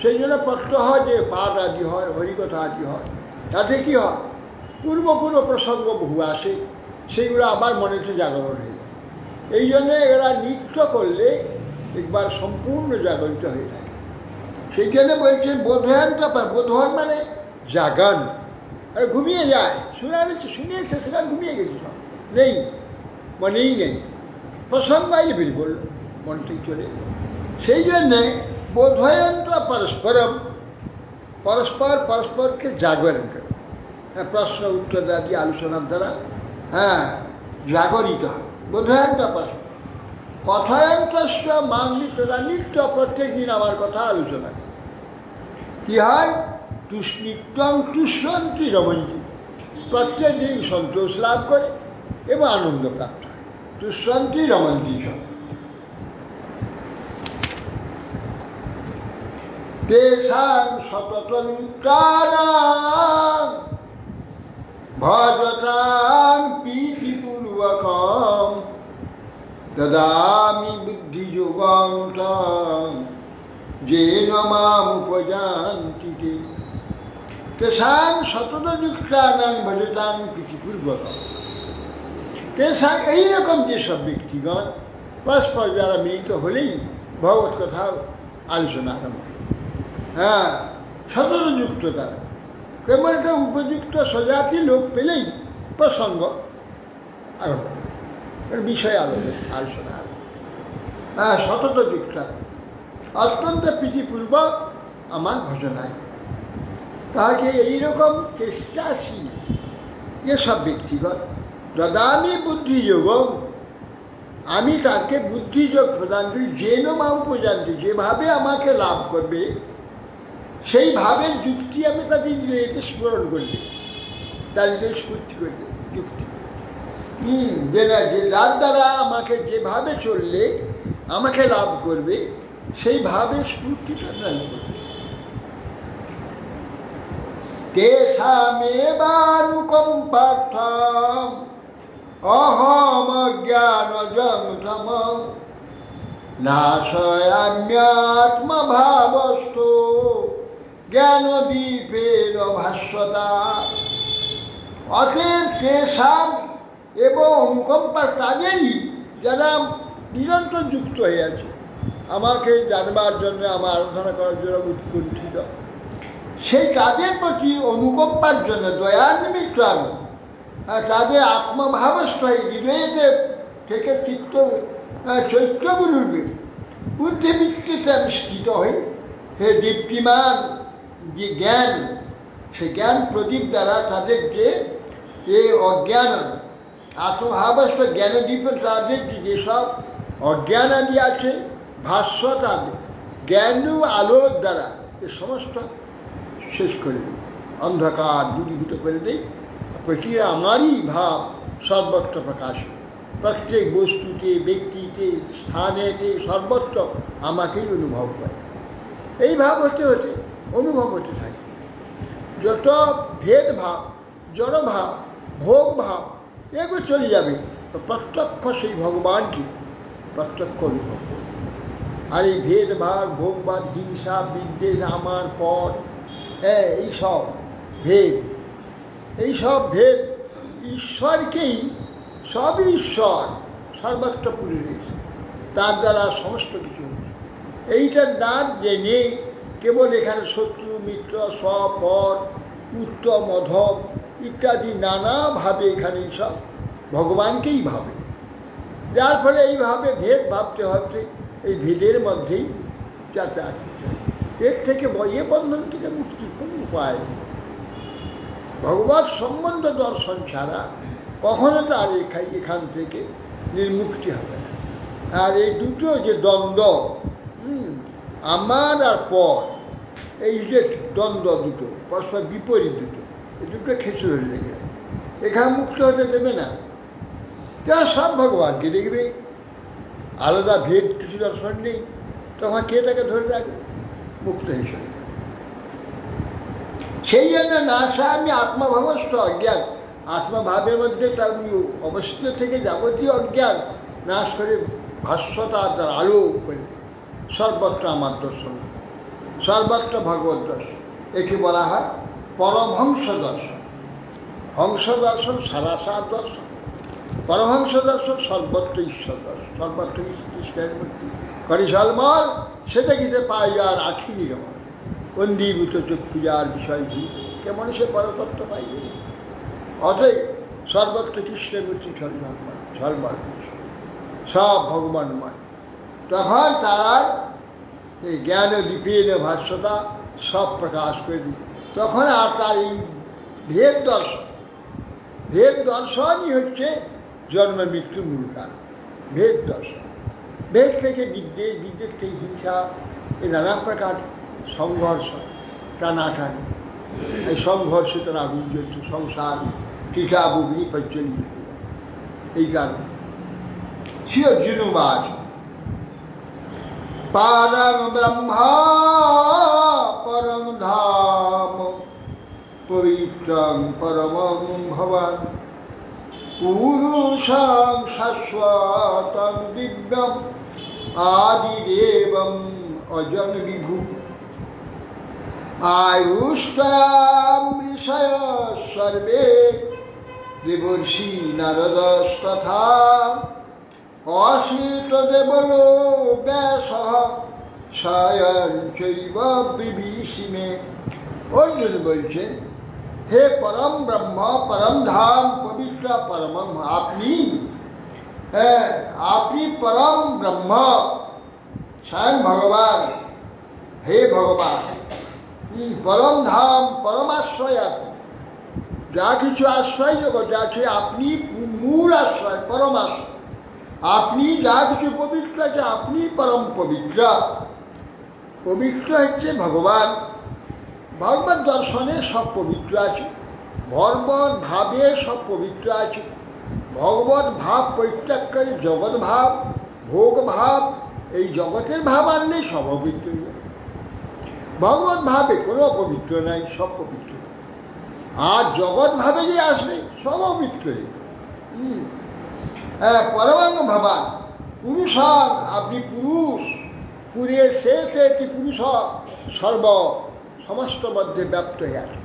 সেই জন্য প্রশ্ন হয় যে পাঠ আদি হয়, হরিকথা আদি হয়, তাতে কী হয়, পূর্ব প্রসঙ্গ বহু আসে, সেগুলো আবার মনেতে জাগরণ হয়ে যায়। এই জন্য এরা নৃত্য করলে একবার সম্পূর্ণ জাগরিত হয়ে থাকে। সেই জন্য বলছেন বোধয়ন্ত, বোধন মানে জাগান, আর ঘুমিয়ে যায়, শুনিয়েছে সেখানে ঘুমিয়ে গেছে, সব নেই, মনেই নেই, প্রসঙ্গ আইলে বেরি বলল, মন থেকে চলে। সেই জন্যে বোধয়ন্ত পরস্পরম, পরস্পর পরস্পরকে জাগরণ করে, প্রশ্ন উত্তর আদি আলোচনার দ্বারা জাগরিত হয়। বোধয়ন্ত পরস্পর কথয়ন্তস্য মাং নিত্যতা, নিত্য প্রত্যেক দিন আমার কথা আলোচনা কি হয়, নিত্যং তুষ্যন্তি রমন্তি, প্রত্যেক দিন সন্তোষ লাভ করে এবং আনন্দ প্রাপ্ত হয়। তুষ্যন্তি রমন্তি চ। তেষাং সততমিত্রাণাং ভজতাং প্রীতিপূর্বকম দদামি বুদ্ধিযোগং তং যেন মাম উপযান্তি তে। তেষাং সততযুক্তানাং ভজতাং প্রীতিপূর্বকম, তেষাং এইরকম যেসব ব্যক্তিগণ পরস্পর যারা মিলিত হলেই ভগবত কথা আলোচনা আরম্ভ, সততযুক্ত তারা, কেবল একটা উপযুক্ত সজাতি লোক পেলেই প্রসঙ্গ আরম্ভ, বিষয় আলোচনা আরম্ভ, সততযুক্ত, অত্যন্ত প্রীতিপূর্বক আমার ভজনায়। তাহাকে এইরকম চেষ্টাশীল এসব ব্যক্তিগণ দদামি বুদ্ধিযোগ, আমি তাকে বুদ্ধিযোগ প্রদান করি, যেন মা উপজানতি, যেভাবে আমাকে লাভ করবে সেইভাবে যুক্তি আমি তাকে এতে স্মরণ করে দিই, তাদেরকে স্ফূর্তি করে দিই, যুক্তি যে যার দ্বারা আমাকে যেভাবে চললে আমাকে লাভ করবে সেইভাবে স্ফূর্তিটা দান করবে। তেষামেবানুকম্পার্থম অহম জ্ঞানজং তমঃ নাশয়াম্যাত্মভাবস্থো জ্ঞানদীপেন ভাস্বতা। অতএব তেষাম এবং অনুকম্পার তাদেরই যারা নিরন্তর যুক্ত হয়ে আছে, আমাকে জানবার জন্য, আমার আরাধনা করার জন্য উৎকণ্ঠিত, সেই তাদের প্রতি অনুকম্পার জন্য দয়ার নিমিত্ত আমি তাদের আত্মভাবস্থ হয়ে হৃদয়েতে থেকে চিত্ত চৈত্যগুলোর বুদ্ধিবৃত্তিতে আমি স্থিত হই। হে দীপ্তিমান যে জ্ঞান, সে জ্ঞান প্রদীপ দ্বারা তাদের যে অজ্ঞান আত্মভাবস্থ জ্ঞানদীপ, তাদের যেসব অজ্ঞান আদি আছে ভাষ্য, তাদের জ্ঞান আলোর দ্বারা এ সমস্ত শেষ করে দিই, অন্ধকার দূরীভূত করে দেই। প্রতি আমারই ভাব সর্বত্র প্রকাশ, প্রত্যেক বস্তুতে, ব্যক্তিতে, স্থানেতে, সর্বত্র আমাকেই অনুভব করে। এই ভাব হতে হতে অনুভব হতে থাকে। যত ভেদভাব, জড়ভাব, ভোগ ভাব এগুলো চলে যাবে, প্রত্যক্ষ সেই ভগবানকে প্রত্যক্ষ অনুভব করবে। আর এই ভেদভাব, ভোগবাদ, হিংসা, বিদ্বেষ, আমার পর, এইসব ভেদ ঈশ্বরকেই, সবই ঈশ্বর সর্বত্র পুরে রয়েছে, তার দ্বারা সমস্ত কিছু হচ্ছে। এইটার নাম জেনে কেবল এখানে শত্রু, মিত্র, স্বপর, উত্তম, অধম ইত্যাদি নানাভাবে এখানে সব ভগবানকেই ভাবে, যার ফলে এইভাবে ভেদ ভাবতে ভাবতে এই ভেদের মধ্যেই যাতায়াত করতে হয়। এর থেকে এ বন্ধন থেকে মুক্তির কোনো উপায় নেই। ভগবৎ সম্বন্ধ দর্শন ছাড়া কখনো তার এখান থেকে নির্মুক্তি হবে না। আর এই দুটো যে দ্বন্দ্ব, আমার আর পর, এই যে দ্বন্দ্ব দুটো পরস্পর বিপরীত দুটো, এই দুটো খেঁচে ধরে লেগে এখানে মুক্ত হতে দেবে না। যারা সব ভগবানকে দেখবে, আলাদা ভেদ কিছু দর্শন নেই, তখন কে তাকে ধরে রাখবে? মুক্ত হিসেবে। সেই জন্য নাশা আমি আত্মভাবস্থ অজ্ঞান, আত্মভাবের মধ্যে তার অবস্থিত থেকে যাবতীয় অজ্ঞান নাশ করে ভাস্বতার দ্বারা আলো করে দেয়। সর্বত্র আমার দর্শন, সর্বত্র ভগবত দর্শন, একে বলা হয় পরমহংস দর্শন। হংস দর্শন সারাসার দর্শন, পরমহংস দর্শন সর্বত্র ঈশ্বর দর্শন, সর্বত্র কৃষ্ণের মূর্তি করি ঝলমল, সে দেখিতে পাই যার আখি নিরমল, অন্দীভূত চক্ষু যার বিষয় ভূত, কেমন সে পরতত্ত্ব পাইবে। অতএব সর্বত্র কৃষ্ণের মূর্তি ঝলমল, সব ভগবানময়। তখন তারা এই জ্ঞান দীপেন ভাস্বতা সব প্রকাশ করে দিই। তখন আর তার এই ভেদ দর্শনই হচ্ছে জন্ম মৃত্যুর মূল কারণ। ভেদ দর্শন, ভেদ থেকে বিদ্বেষ থেকে হিংসা, এই নানা প্রকার সংঘর্ষ, টানাটানি, এই সংঘর্ষিত আগুন জ্বলছে, সংসার টিকা বুগনি প্রজ্বলিত। এই কারণ শ্রী অর্জুনবাদ পারম ব্রহ্মা পরম ধাম পবিত্রং পরমং ভবান পুরুষং শাশ্বতং দিব্যম আদিদেবম অজং বিভু আয়ুষ্টাম ঋষয় সর্বে দেবর্ষি নারদস্তথা অসিত দেবলো ব্যাসঃ স্বয়ং চৈব বিভীষিমে। অর্জুন বলছেন, হে পরম ব্রহ্ম, পরম ধাম, পবিত্র পরমম, আপনি পরম ব্রহ্ম, স্বয়ং ভগবান। হে ভগবান, পরম ধাম, পরম আশ্রয় আপনি, যা কিছু আশ্রয় জগৎ আছে আপনি মূল আশ্রয়, পরম আশ্রয়। আপনি যা কিছু পবিত্র আছে আপনি পরম পবিত্র। পবিত্র হচ্ছে ভগবান। ভগবত দর্শনে সব পবিত্র আছে, ভগবত ভাবে সব পবিত্র আছে। ভগবত ভাব পরিত্যাগ করে জগৎ ভাব, ভোগ ভাব, এই জগতের ভাব আনলে সব অপবিত্র। ভগবত ভাবে কোনো অপবিত্র নাই, সব পবিত্র। আর জগৎভাবে যে আসবে সব মিথ্য। পরমাঙ্গ ভাবান পুরুষান, আপনি পুরুষ, পুরে সেতে পুরুষ সর্ব সমস্ত মধ্যে ব্যাপ্ত হয়ে আসে।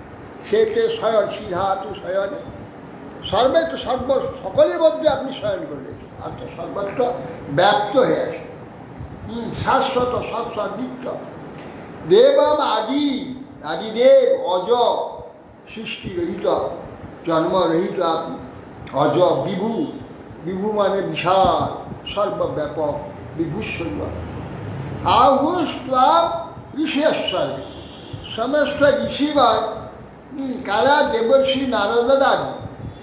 সেতে শয়ন সিধা তো শয়নে সর্বে তো সর্ব সকলের মধ্যে আপনি শয়ন করলেন, অর্থাৎ সর্বত্র ব্যাপ্ত হয়ে আসে। শাশ্বত সৎসৎ নিত্য দেবম আদি, আদিদেব অজ, সৃষ্টিরহিত জন্মরহিত আপনি অজ, বিভু, বিভু মানে বিশাল সর্বব্যাপক বিভূষণ। আহুস্তাম ঋষেশ্বর, সমস্ত ঋষিগণ কারা দেবর্ষি নারদাদি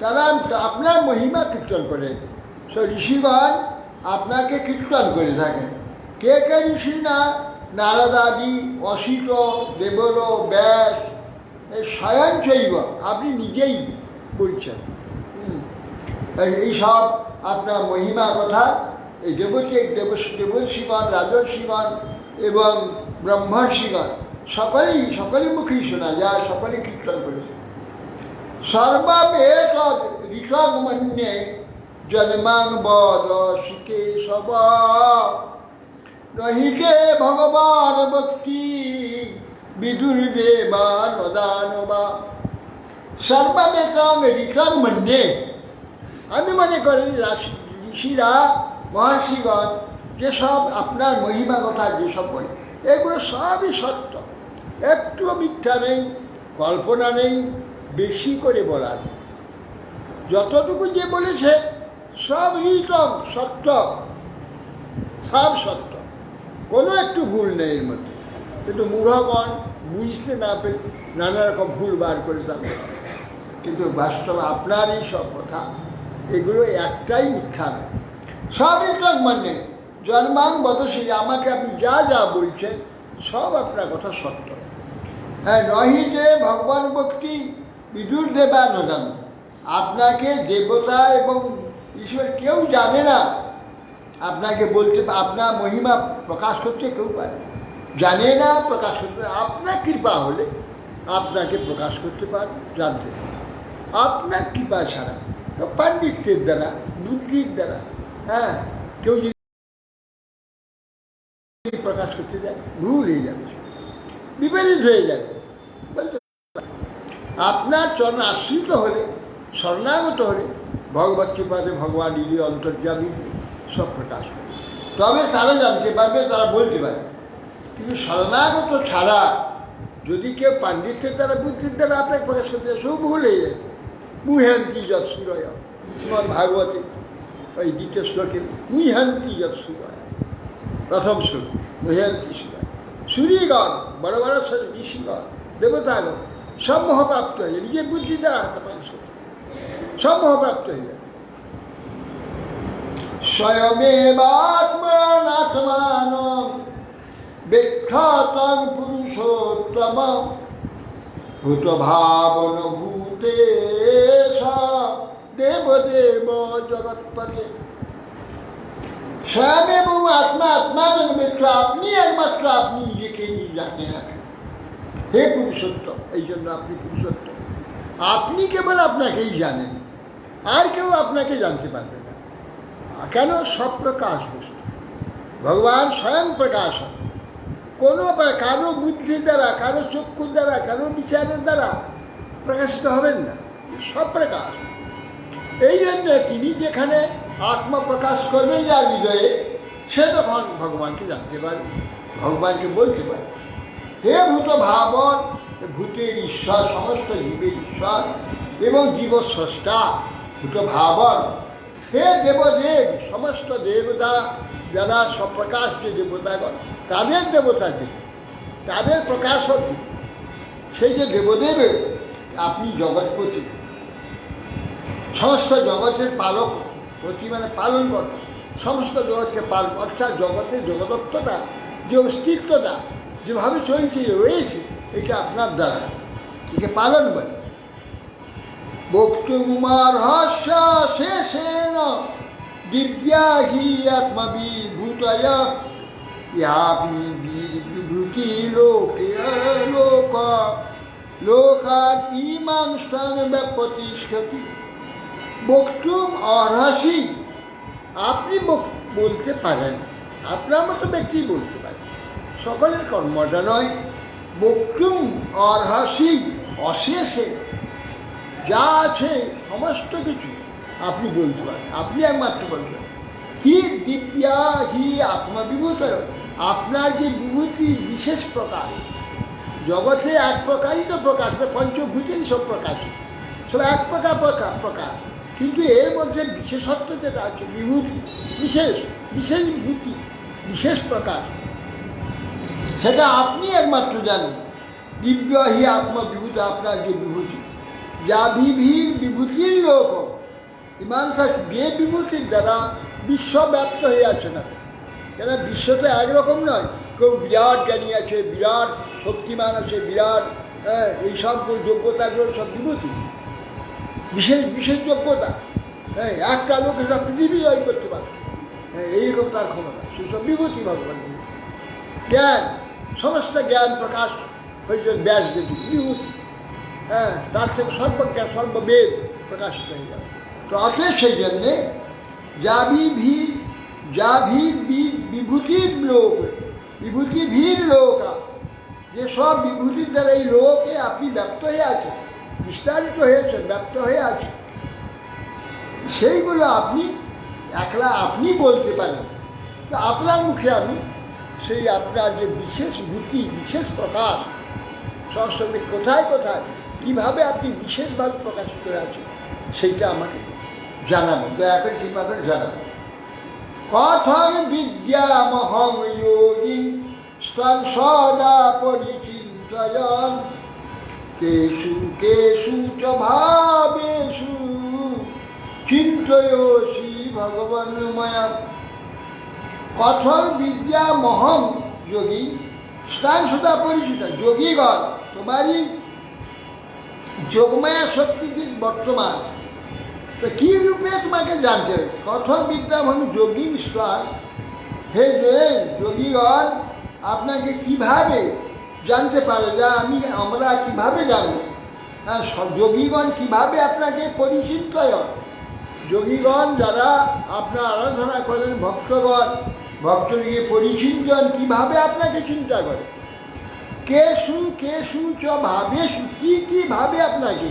তারা আপনার মহিমা কীর্তন করেন। সব ঋষিগণ আপনাকে কীর্তন করে থাকেন। কে কে ঋষি না? নারদাদি, অসিত, দেবল, ব্যাস, স্বয়ং চৈব, আপনি নিজেই বলছেন। এইসব আপনার মহিমা কথা এই দেবর্ষিগণ, রাজর্ষিগণ এবং ব্রহ্মর্ষিগণ সকলেই মুখেই শোনা যায়, সকলে কীর্তন করেছে। সর্ববেদ ঋতং মন্যে জন্মাং বদ শিকেশব, রহিতে ভগবান ভক্তি বিদুর্দেবা নদানবা। সর্ববেদং ঋতং মন্যে, আমি মনে করি ঋষিরা মহর্ষিগণ যেসব আপনার মহিমা কথা যেসব বলে এগুলো সবই সত্য, একটুও মিথ্যা নেই, কল্পনা নেই, বেশি করে বলার। যতটুকু যে বলেছে সব ঋতম সত্য, সব সত্য, কোনো একটু ভুল নেই এর মধ্যে। কিন্তু মূঢ়গণ বুঝতে না পেরে নানা রকম ভুল বার করে থাকবে। কিন্তু বাস্তবে আপনার এই সব কথা এগুলো একটাই মিথ্যা নয়, সব ঋতম মানে জন্মাং বদশী, আমাকে আপনি যা যা বলছেন সব আপনার কথা সত্য। হ্যাঁ, নহিতে ভগবান ভক্তি বিদুর দেবা নদান, আপনাকে দেবতা এবং ঈশ্বর কেউ জানে না। আপনাকে বলতে, আপনার মহিমা প্রকাশ করতে কেউ পারে জানে না, প্রকাশ করতে আপনার কৃপা হলে আপনাকে প্রকাশ করতে পারে, জানতে পারে। আপনার কৃপা ছাড়া পাণ্ডিত্যের দ্বারা, বুদ্ধির দ্বারা, হ্যাঁ, কেউ যদি প্রকাশ করতে যায় ভুল হয়ে যাবে, বিপরীত হয়ে যাবে। বলতে আপনার চরণ আশ্রিত হলে, শরণাগত হলে ভগবত কৃপাতে ভগবান নিজে অন্তর্যামী সব প্রকাশ করে, তবে তারা জানতে পারবে, তারা বলতে পারবে। কিন্তু শরণাগত ছাড়া যদি কেউ পাণ্ডিত্যের দ্বারা, বুদ্ধির দ্বারা আপনাকে প্রকাশ করতে যায়, সব ভুল হয়ে যাবে। মুহ্যন্তি যৎ সুরয়, শ্রীমদ্ ভাগবতে ওই দ্বিতীয় শ্লোকে মুহ্যন্তি যৎ সুরয়, প্রথম শ্লোক মুহ্যন্তি সুরয়। সূর্যগণ, বড় বড় ঋষিগণ, দেবতাগণ সব মোহপ্রাপ্ত হয়ে যায়, নিজের বুদ্ধির দ্বারা প্রকাশ করতে সব মোহপ্রাপ্ত হয়ে যায়। স্বয়মেবাত্মাত্মান বিখ্যাতং পুরুষোত্তম ভূত ভাবন ভূতে দেবদেব জগৎপতে। স্বয়ং এবং আত্মা, আত্মাজন মিত্র, আপনি একমাত্র, আপনি নিজেকে নিয়ে জানেন। হে পুরুষোত্তম, এই জন্য আপনি পুরুষোত্তম। আপনি কেবল আপনাকেই জানেন, আর কেউ আপনাকে জানতে পারবে না। কেন? সব প্রকাশ বস্তু, ভগবান স্বয়ং প্রকাশ হয়। কোনো কারো বুদ্ধির দ্বারা, কারো চক্ষুর দ্বারা, কারো বিচারের দ্বারা প্রকাশিত হবেন না, সব প্রকাশ। এই জন্যে তিনি যেখানে আত্মপ্রকাশ করবেন যার হৃদয়ে, সে তখন ভগবানকে জানতে পারে, ভগবানকে বলতে পারে। হে ভূত ভাবন, ভূতের ঈশ্বর, সমস্ত জীবের ঈশ্বর এবং জীবস্রষ্টা ভূত ভাবন। হে দেবদেব, সমস্ত দেবতা যারা সপ্রকাশ যে দেবতাগণ, তাদের দেবতা দেব, তাদের প্রকাশক সেই যে দেবদেবের, আপনি জগৎপতি, সমস্ত জগতের পালক। পতি মানে পালন কর, সমস্ত জগৎকে পালন, অর্থাৎ জগতের জগদত্বটা, যে অস্তিত্বটা যেভাবে চলছে রয়েছে, এটা আপনার দ্বারা, একে পালন বলে। বক্তুমার্হস্য শেষেণ দিব্যা হি আত্মবিভূতয় ইহা বিভূতি লোকে লোক লোকাৎ ইমাং স্থান প্রতিষ্ঠতি বক্তুম অর্হসি। আপনি বলতে পারেন, আপনার মতো ব্যক্তি বলতে পারেন, সকলের কর্মটা নয়। বক্তুম অর্হসি, অশেষে যা আছে সমস্ত কিছু আপনি বলতে পারেন, আপনি একমাত্র বলবেন। কি দিব্যা হি আত্মবিভূত, আপনার যে বিভূতি বিশেষ প্রকাশ, জগতে এক প্রকারই তো প্রকাশ, পঞ্চভূতেরই সব প্রকাশ, সব এক প্রকার প্রকাশ, কিন্তু এর মধ্যে বিশেষত্ব যেটা আছে, বিভূতি বিশেষ, বিশেষ বিভূতি, বিশেষ প্রকাশ, সেটা আপনি একমাত্র জানেন। দিব্য হি আত্মবিভূত, আপনার যে বিভূতি, যা বিভূতির লোক ইমানটা, যে বিভূতির দ্বারা বিশ্বব্যাপ্ত হয়ে আছে না, কেন বিশ্ব তো একরকম নয়, কেউ বিরাট জ্ঞানী আছে, বিরাট শক্তিমান আছে, বিরাট এইসব যোগ্যতাগুলো সব বিভূতি, বিশেষ বিশেষ যোগ্যতা। হ্যাঁ, একটা লোক এটা পৃথিবী জয় করতে পারে, হ্যাঁ, এইরকম তার ক্ষমতা, সেসব বিভূতি ভগবান। জ্ঞান, সমস্ত জ্ঞান প্রকাশ হয়েছে ব্যাসদেবী, বিভূতি। হ্যাঁ, তার থেকে সর্বজ্ঞান সর্ববেদ প্রকাশিত হয়ে যাবে। তো অতএব সেই জন্যে বিভূতির লোক, বিভূতি ভীর লোক, যে সব বিভূতির দ্বারা এই লোকে আপনি ব্যপ্ত হয়ে আছেন, বিস্তারিত হয়েছেন, ব্যপ্ত হয়ে আছেন, সেইগুলো আপনি একলা আপনি বলতে পারেন। তো আপনার মুখে আমি সেই আপনার যে বিশেষ ভূতি, বিশেষ প্রকাশ, সবসময় কোথায় কোথায় কীভাবে আপনি বিশেষভাবে প্রকাশিত আছেন, সেইটা আমাকে জানাবেন, দয়া করে কৃপা করে জানাবেন। কথং বিদ্যামহং যোগী সদা পরিচিন্তয়ন কেষু কেষু চ ভাবেষু চিন্তয়সি ভগবান মায়া। কথং বিদ্যামহং যোগী স্থান সদা পরিচিত, যোগীগণ তোমারই যোগমায়া শক্তির বর্তমান, তো কী রূপে তোমাকে জানতে হবে? কথম বিদ্যা মানে যোগী স্থান, হে যোগীগণ আপনাকে কিভাবে জানতে পারে, যা আমরা কিভাবে জানব? হ্যাঁ, যোগীগণ কিভাবে আপনাকে পরিচিত হয়? যোগীগণ যারা আপনার আরাধনা করেন, ভক্তগণ, ভক্তকে পরিচিন্তন কিভাবে আপনাকে চিন্তা করে? কেষু কেষু চ ভাবেষু, কী ভাবে আপনাকে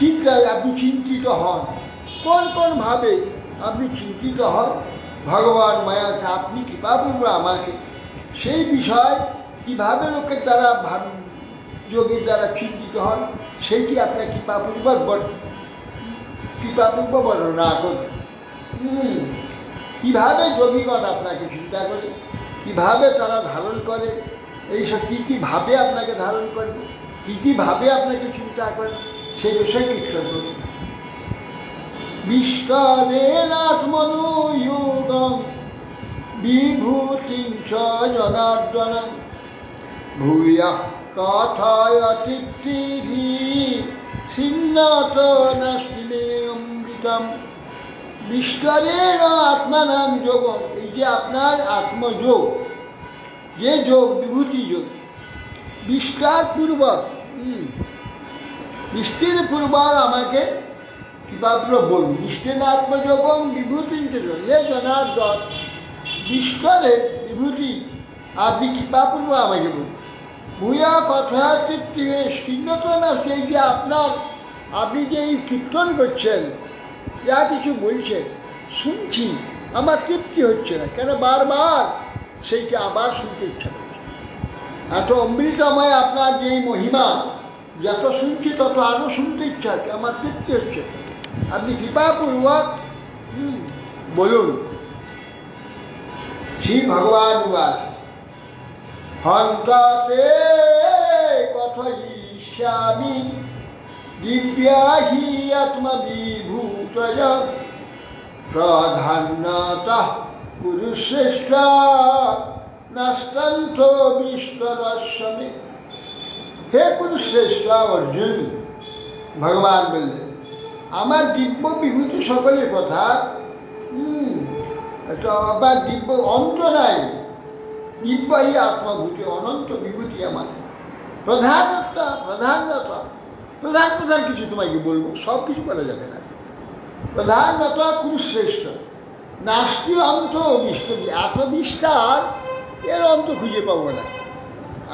চিন্তায় আপনি চিন্তিত হন, কোন কোন ভাবে আপনি চিন্তিত হন? ভগবান মায়াকে আপনি কৃপাপূর্বক আমাকে সেই বিষয় কীভাবে লোকের দ্বারা যোগের দ্বারা চিন্তিত হন, সেইটি আপনার কৃপাপূর্বক বর্ণনা করবে। কীভাবে যোগীগণ আপনাকে চিন্তা করে, কীভাবে তারা ধারণ করে, এইসব কী ভাবে আপনাকে ধারণ করবে, কী ভাবে আপনাকে চিন্তা করে, সেই বিষয়ে কীর্তন করবে। বিস্তরেণাত্মনুযোগং বিভূতিং চ জনার্দনং ভূয়ঃ কথায়তিভিঃ ছিন্নত নাস্তি মে অমৃতম। বিস্তরেণ আত্মানাম যোগম, এই যে আপনার আত্মযোগ, যে যোগ বিভূতি যোগ, বিস্তারপূর্বক বিস্তীর্ণপূর্বক আমাকে কৃপাপূর্বক বলুন। বিস্তীর্ণ আত্মযোগম বিভূতি এ জনার্দন, বিস্তরে বিভূতি আপনি কৃপাপূর্বক আমাকে বলুন। ভূয়া কথা তৃপ্তি ছিন্নত না, সেই যে আপনি যে এই কীর্তন করছেন, যা কিছু বলছেন শুনছি, আমার তৃপ্তি হচ্ছে না, কেন বারবার সেইটা আবার শুনতে ইচ্ছা করছে। এত অমৃতময় আপনার যেই মহিমা, যত শুনছি তত আরও শুনতে ইচ্ছা হচ্ছে, আমার তৃপ্তি হচ্ছে। আপনি কৃপাপূর্বক বলুন। শ্রী ভগবান বাস হন্তাতে কথয়িষ্যামি দিব্যাহি আত্মবিভূতয় প্রাধান্যতঃ কুরুশ্রেষ্ঠ নাস্তন্থ বিস্তরস্যমে। হে কুরুশ্রেষ্ঠ অর্জুন, ভগবান বললেন আমার দিব্য বিভূতি সকলের কথা আবার দিব্য অন্ত নাই, দিব্যই আত্মভূতি, অনন্ত বিভূতি আমার। প্রধানতা প্রধান প্রধান কিছু তোমাকে বলবো, সব কিছু করা যাবে না। প্রধানত কুরুশ্রেষ্ঠ নাস্তি অন্ত বিষ্ট, এত বিস্তার এর অন্ত খুঁজে পাবো না,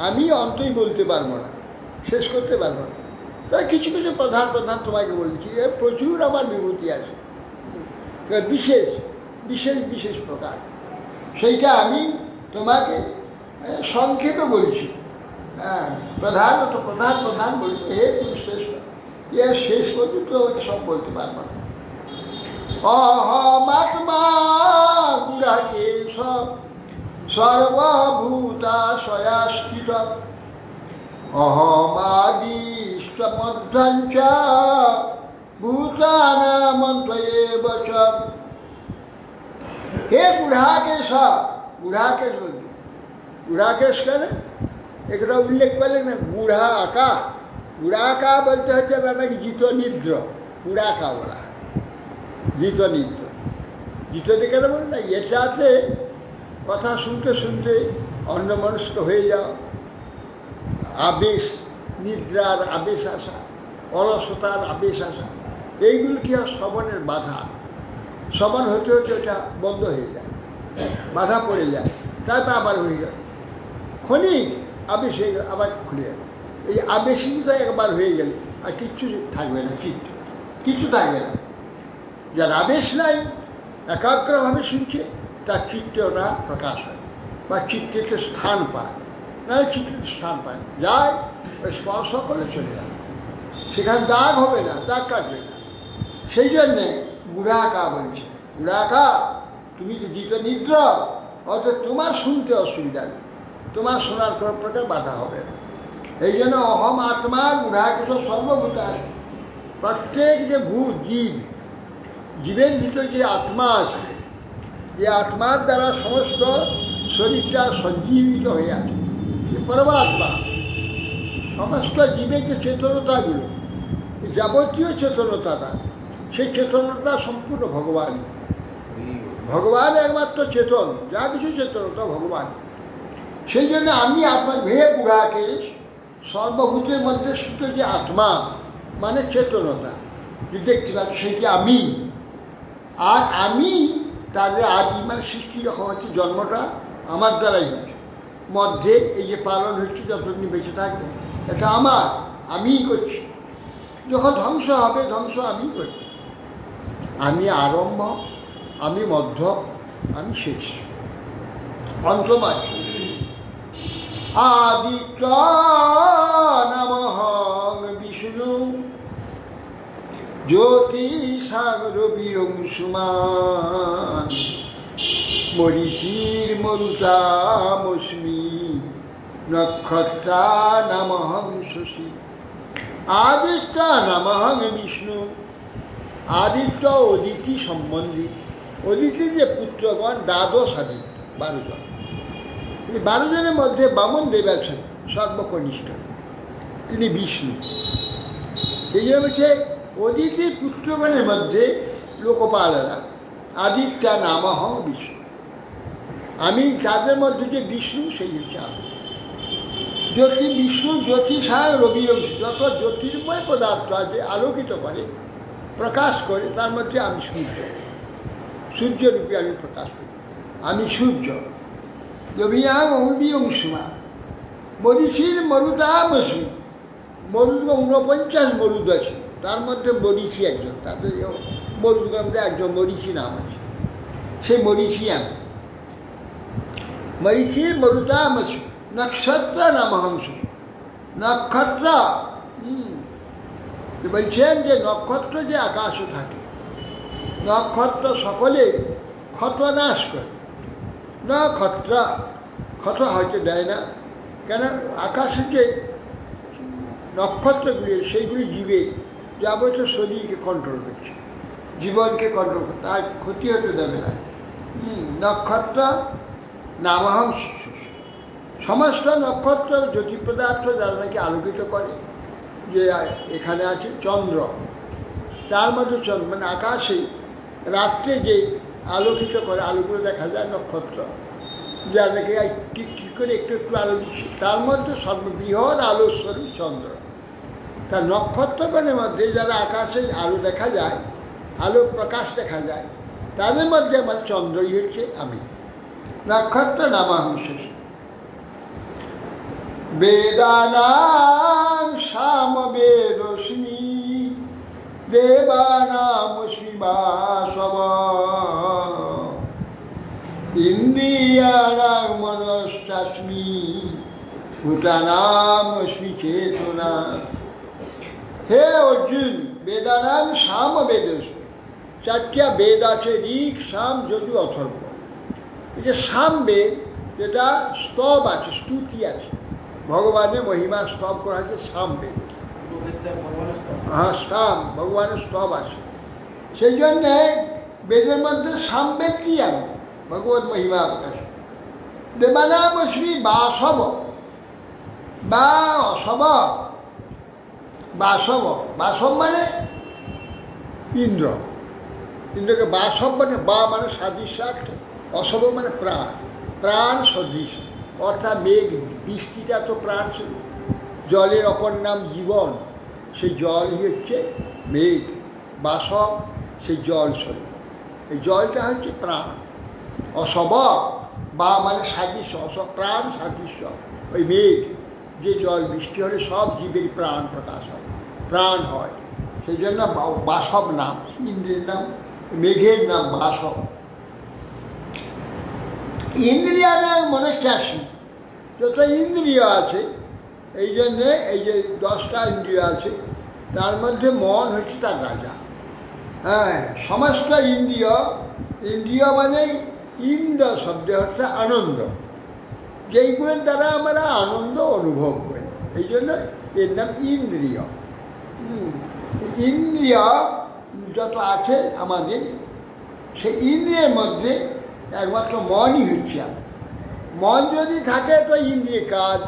আমি অন্তই বলতে পারবো না, শেষ করতে পারবো না। তাই কিছু কিছু প্রধান প্রধান তোমাকে বলছি, এর প্রচুর আমার বিভূতি আছে, বিশেষ বিশেষ বিশেষ প্রকার, সেইটা আমি তোমাকে সংক্ষেপে বলছি। হ্যাঁ, প্রধানত প্রধান প্রধান বলছি, হে শ্রেষ্ঠ, এর শেষ পর্যন্ত তোমাকে সব বলতে পারবো না। অহমাত্মা গুড়াকেশ সর্বভূতাশয়াস্থিত অহমাদিষ্টমধ্বঞ্চ ভূতানামন্ত্রয়েব চ। হে গুড়াকেশ, গুড়াকেশ বলছি, গুড়াকেশ কেন একটা উল্লেখ করলেন না, গুড়াকা, গুড়াকা বলতে হচ্ছে নাকি জিত নিদ্র, গুড়াকা বলা, জিত নিদ্র, জিত কেন বল না, এটাতে কথা শুনতে শুনতে অন্যমনস্ক হয়ে যাও, আবেশ, নিদ্রার আবেশ আসা, অলসতার আবেশ আসা, এইগুলো কি হয় শ্রবণের বাধা। শ্রবণ হতে হতে ওটা বন্ধ হয়ে যায়, বাধা পড়ে যায়, তারপর আবার হয়ে গেল, ক্ষণিক আবেশ হয়ে গেল, আবার খুলে গেল। এই আবেশিত একবার হয়ে গেলে আর কিচ্ছু থাকবে না, কিচ্ছু থাকবে না। যার আবেশ নাই, একাগ্রভাবে শুনছে, তার চিত্তে ওটা প্রকাশ হয় বা চিত্তে স্থান পায়, না চিত্তে স্থান পায়, যায় ওই স্পর্শ করে চলে যাবে, সেখানে দাগ হবে না, দাগ কাটবে না। সেই জন্যে গুড়াকা বলছে, গুড়াকা তুমি তো জিত নিদ্র, অর্থাৎ তোমার শুনতে অসুবিধা নেই, তোমার শোনার কোনো প্রকার বাধা হবে না। এই জন্য অহম আত্মা গুড়াকে তো সর্বভূত আছে, প্রত্যেক যে ভূত জীব, জীবের ভিতরে যে আত্মা আছে, যে আত্মার দ্বারা সমস্ত শরীরটা সঞ্জীবিত হয়ে আছে, পরমাত্মা সমস্ত জীবের যে চেতনতাগুলো, যাবতীয় চেতনতা, সেই চেতনতা সম্পূর্ণ ভগবান। ভগবান একমাত্র চেতন, যা কিছু চেতনতা ভগবান। সেই জন্য আমি আত্মা, হে গুড়াকেশ, সর্বভূতের মধ্যে স্থিত যে আত্মা মানে চেতনতা দেখতে পাচ্ছি, সেটি আমি। আর আমি তাদের আদি মানে সৃষ্টি যখন হচ্ছে, জন্মটা আমার দ্বারাই হচ্ছে, মধ্যে এই যে পালন হচ্ছে যতদিন বেঁচে থাকবে, এটা আমার, আমিই করছি। যখন ধ্বংস হবে, ধ্বংস আমিই করছি। আমি আরম্ভ, আমি মধ্য, আমি শেষ, অন্তমাস। আদিত্য নমঃ বিষ্ণু জ্যোতিষাং রবিরংশুমান মরীচির মরুতামস্মি নক্ষত্রা নমঃ শশী। আদিত্য নমঃ বিষ্ণু, আদিত্য অদিতি সম্বন্ধী, অদিতির যে পুত্রগণ দ্বাদশ আদিত্য, 12 জন। এই 12 জনের মধ্যে বামন দেব আছেন সর্বকনিষ্ঠ, তিনি বিষ্ণু। সেই জন্য হচ্ছে অদিতির পুত্রগণের মধ্যে লোকপালেরা আদিত্য নামঃ বিষ্ণু, আমি তাদের মধ্যে যে বিষ্ণু সেই হচ্ছে আমি। জ্যোতি বিষ্ণু জ্যোতিষায় রবিরংশ, যত জ্যোতির্ময় পদার্থ আছে আলোকিত করে, প্রকাশ করে, তার মধ্যে আমি সূর্য, সূর্যরূপে আমি প্রকাশ করি, আমি সূর্য। রবিয়াং অংশুমা মরীচির মরুদামস্মি, মরুদ 49 মরুদ আছে, তার মধ্যে মরীচি একজন, তাদের মরুদের মধ্যে একজন মরীচি নাম আছে, সেই মরীচি আমি। মরীচির মরুদামস্মি নক্ষত্র নামহংস, নক্ষত্র বলছেন যে নক্ষত্র যে আকাশে থাকে, নক্ষত্র সকলে ক্ষত নাশ করে, নক্ষত্র ক্ষত হয়তো দেয় না, কেন আকাশে যে নক্ষত্রগুলি, সেইগুলি জীবের যাবতীয় শরীরকে কন্ট্রোল করছে, জীবনকে কন্ট্রোল করছে, তার ক্ষতি হতে দেবে না। নক্ষত্র নামহংস, সমস্ত নক্ষত্র জ্যোতি পদার্থ যারা নাকি আলোকিত করে, যে এখানে আছে চন্দ্র, তার মধ্যে চন্দ্র মানে আকাশে রাত্রে যে আলোকিত করে, আলোগুলো দেখা যায় নক্ষত্র, যাদেরকে ঠিক ঠিক করে একটু একটু আলো দিচ্ছে, তার মধ্যে সর্ববৃহৎ আলোস্বরূপ চন্দ্র। তার নক্ষত্রগণের মধ্যে যারা আকাশে আলো দেখা যায়, আলো প্রকাশ দেখা যায়, তাদের মধ্যে আমার চন্দ্রই হচ্ছে আমি। নক্ষত্র নামাংশেষ বেদানাং সামবেদস্মি দেবানাম শিবাসব ইন্দ্রিয়ানাং মনশ্চাস্মি ভূতানাম অস্মি চেতনা। হে অর্জুন, বেদানাং সামবেদস্মি, চারটা বেদ আছে, ঋক, সাম, যজু, অথর্ব। এই যে সাম বেদ, যেটা স্তব আছে, স্তুতি আছে, ভগবানের মহিমা স্তব করা আছে সাম বেদ। হ্যাঁ, সাম ভগবানের স্তব আছে, সেই জন্যে বেদের মধ্যে সাম বেদটি আমি ভগবত মহিমা প্রকাশ। দেবানাম অস্মি বাসব বা অসব, বাসব, বাসব মানে ইন্দ্র, ইন্দ্রকে বাসব মানে বা মানে সাদৃশ্যার্থ, অসব মানে প্রাণ, প্রাণ সদৃশ, অর্থাৎ মেঘ, বৃষ্টিটা তো প্রাণ ছিল, জলের অপর নাম জীবন, সেই জলই হচ্ছে মেঘ, বাসব সেই জল স্বরূপ, এই জলটা হচ্ছে প্রাণ। অসব বা মানে সাদৃশ্য, প্রাণ সাদৃশ্য, ওই মেঘ, যে জল বৃষ্টি হলে সব জীবের প্রাণ প্রকাশ হয়, প্রাণ হয়, সেই জন্য বাসব নাম, ইন্দ্রের নাম, মেঘের নাম বাসব। ইন্দ্রিয়ানাং মনশ্চাস্মি, যত ইন্দ্রিয় আছে, এই জন্যে এই যে 10টা ইন্দ্রিয় আছে, তার মধ্যে মন হচ্ছে তার রাজা। হ্যাঁ, সমস্ত ইন্দ্রিয়, ইন্দ্রিয় মানে ইন্দ্র শব্দে হচ্ছে আনন্দ, যেইগুলোর দ্বারা আমরা আনন্দ অনুভব করি, এই জন্য এর নাম ইন্দ্রিয়। ইন্দ্রিয় যত আছে আমাদের, সেই ইন্দ্রিয়ের মধ্যে একমাত্র মনই হচ্ছে আমি। মন যদি থাকে তো ইন্দ্রিয় কাজ,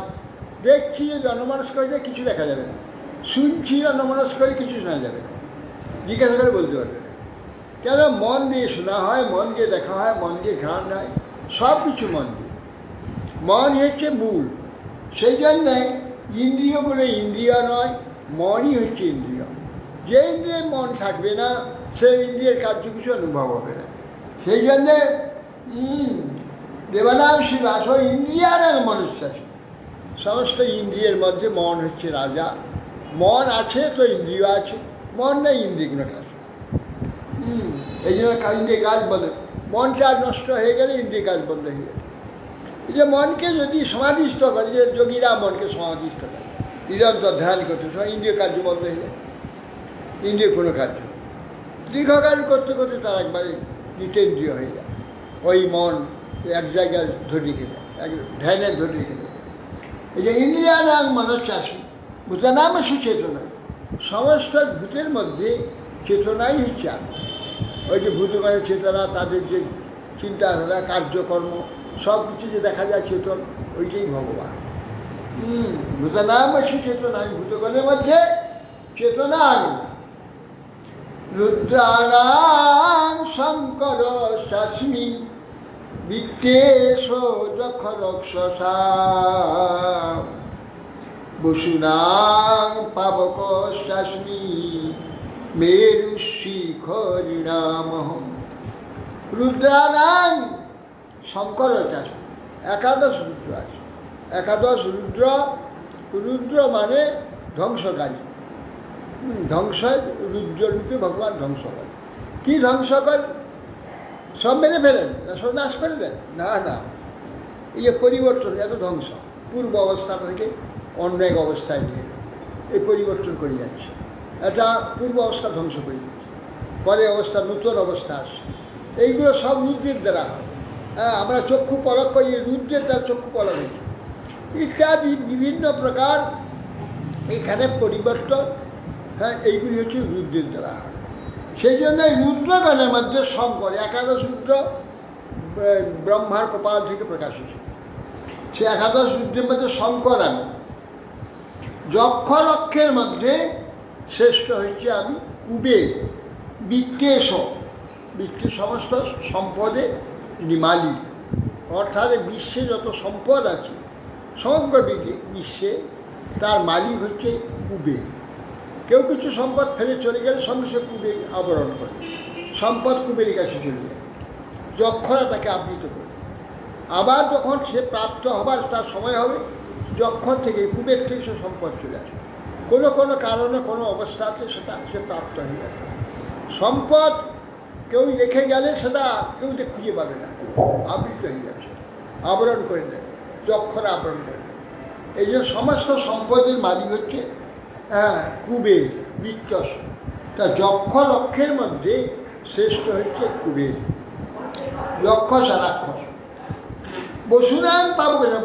দেখছি যে জনমানস্ক হয়ে কিছু দেখা যাবে না, শুনছি জনমানস্ক করে কিছু শোনা যাবে না, জিজ্ঞাসা করে বলতে পারবে না, কেন মন দিয়ে শোনা হয়, মন দিয়ে দেখা হয়, মন দিয়ে ঘ্রাণ হয়, সব কিছু মন দিয়ে, মন হচ্ছে মূল। সেই জন্যে ইন্দ্রিয় বলে ইন্দ্রিয় নয়, মনই হচ্ছে ইন্দ্রিয়। যে ইন্দ্রিয়ের মন থাকবে না, সেই ইন্দ্রিয়ের কার্য কিছু অনুভব হবে না। সেই জন্যে দেবানাম শিবাস ইন্দ্রিয়ানাং মনশ্চাস্মি, সমস্ত ইন্দ্রিয়ের মধ্যে মন হচ্ছে রাজা। মন আছে তো ইন্দ্রিয় আছে, মন নেই ইন্দ্রিয় কোনো কাজ। এই জন্য ইন্দ্রিয় কাজ বলে, মনটা নষ্ট হয়ে গেলে ইন্দ্রিয় কাজ বন্ধ হয়ে যাবে। এই যে মনকে যদি সমাধিস্থ করে, যে যোগীরা মনকে সমাধিস্থ করে নিরন্তর ধ্যান করতে, সময় ইন্দ্রিয় কার্য বন্ধ হয়ে যায়, ইন্দ্রিয় কোনো কার্য, দীর্ঘকাল করতে করতে তার একবারে জিতেন্দ্রিয় হয়ে যায়, ওই মন এক জায়গায় ধরে রেখে দেয়, এক ধ্যানে ধরে রেখে দেয়। এই যে ইন্দ্রিয়ানাং মনশ্চাস্মি ভূতানাম অস্মি চেতনা, সমস্ত ভূতের মধ্যে চেতনাই হচ্ছে আমি। ওই যে ভূতগণের চেতনা, তাদের যে চিন্তাধারা, কার্যকর্ম, সব কিছু যে দেখা যায় চেতন, ওইটাই ভগবান। ভূতানাম অস্মি চেতনা, আমি ভূতগণের মধ্যে চেতনা আমি। রুদ্রাণাং শঙ্করশ্চাস্মি বিত্তেশ যক্ষরক্ষসা বসুনাং পাবকশ্চাস্মি মেরুশিখরিণামহম। রুদ্রাণাং শঙ্করশ্চাস্মি, একাদশ রুদ্র আছে, একাদশ রুদ্র, রুদ্র মানে ধ্বংসকারী, ধ্বংসের রুদ্ররূপে ভগবান ধ্বংস করেন। কী ধ্বংস করেন? সব মেরে ফেলেন না, সব নাশ করে দেন? না না, এই যে পরিবর্তন, এত ধ্বংস, পূর্ব অবস্থা থেকে অন্য এক অবস্থায় নিয়ে এই পরিবর্তন করে যাচ্ছে। এটা পূর্ব অবস্থা ধ্বংস করে যাচ্ছে, পরে অবস্থা নতুন অবস্থা আসছে, এইগুলো সব রুদ্রের দ্বারা হয়। হ্যাঁ, আমরা চক্ষু পলক করি, রুদ্রের দ্বারা চক্ষু পলক হচ্ছে, ইত্যাদি বিভিন্ন প্রকার এখানে পরিবর্তন। হ্যাঁ, এইগুলি হচ্ছে রুদ্রের দ্বারা হয়। সেই জন্য রুদ্রগণের মধ্যে শঙ্কর, একাদশ রুদ্র ব্রহ্মার কপাল থেকে প্রকাশ হয়েছে, সে একাদশ রুদ্রের মধ্যে শঙ্কর আমি। যক্ষরক্ষের মধ্যে শ্রেষ্ঠ হচ্ছে আমি কুবের, বিত্তেশ, বৃত্তি সমস্ত সম্পদে মালিক, অর্থাৎ বিশ্বে যত সম্পদ আছে সমগ্র বিশ্বে তার মালিক হচ্ছে কুবের। কেউ কিছু সম্পদ ফেলে চলে গেলে সঙ্গে সে কুবের আবরণ করে, সম্পদ কুবেরের কাছে চলে যায়, যক্ষরা তাকে আবৃত করে। আবার যখন সে প্রাপ্ত হবার তার সময় হবে, যক্ষর থেকে কুবের থেকে সে সম্পদ চলে আসে, কোনো কোনো কারণে কোনো অবস্থাতে সেটা সে প্রাপ্ত হয়ে যাবে। সম্পদ কেউ রেখে গেলে সেটা কেউ খুঁজে পাবে না, আবৃত হয়ে যাবে, আবরণ করে নেয়, যক্ষরা আবরণ করে নেয়। এই জন্য সমস্ত সম্পদের মালিক হচ্ছে কুবের, বৃত্তস। তা যক্ষ লক্ষের মধ্যে শ্রেষ্ঠ হচ্ছে কুবের, যক্ষ রাক্ষস। বসুরাম পাবো কেন?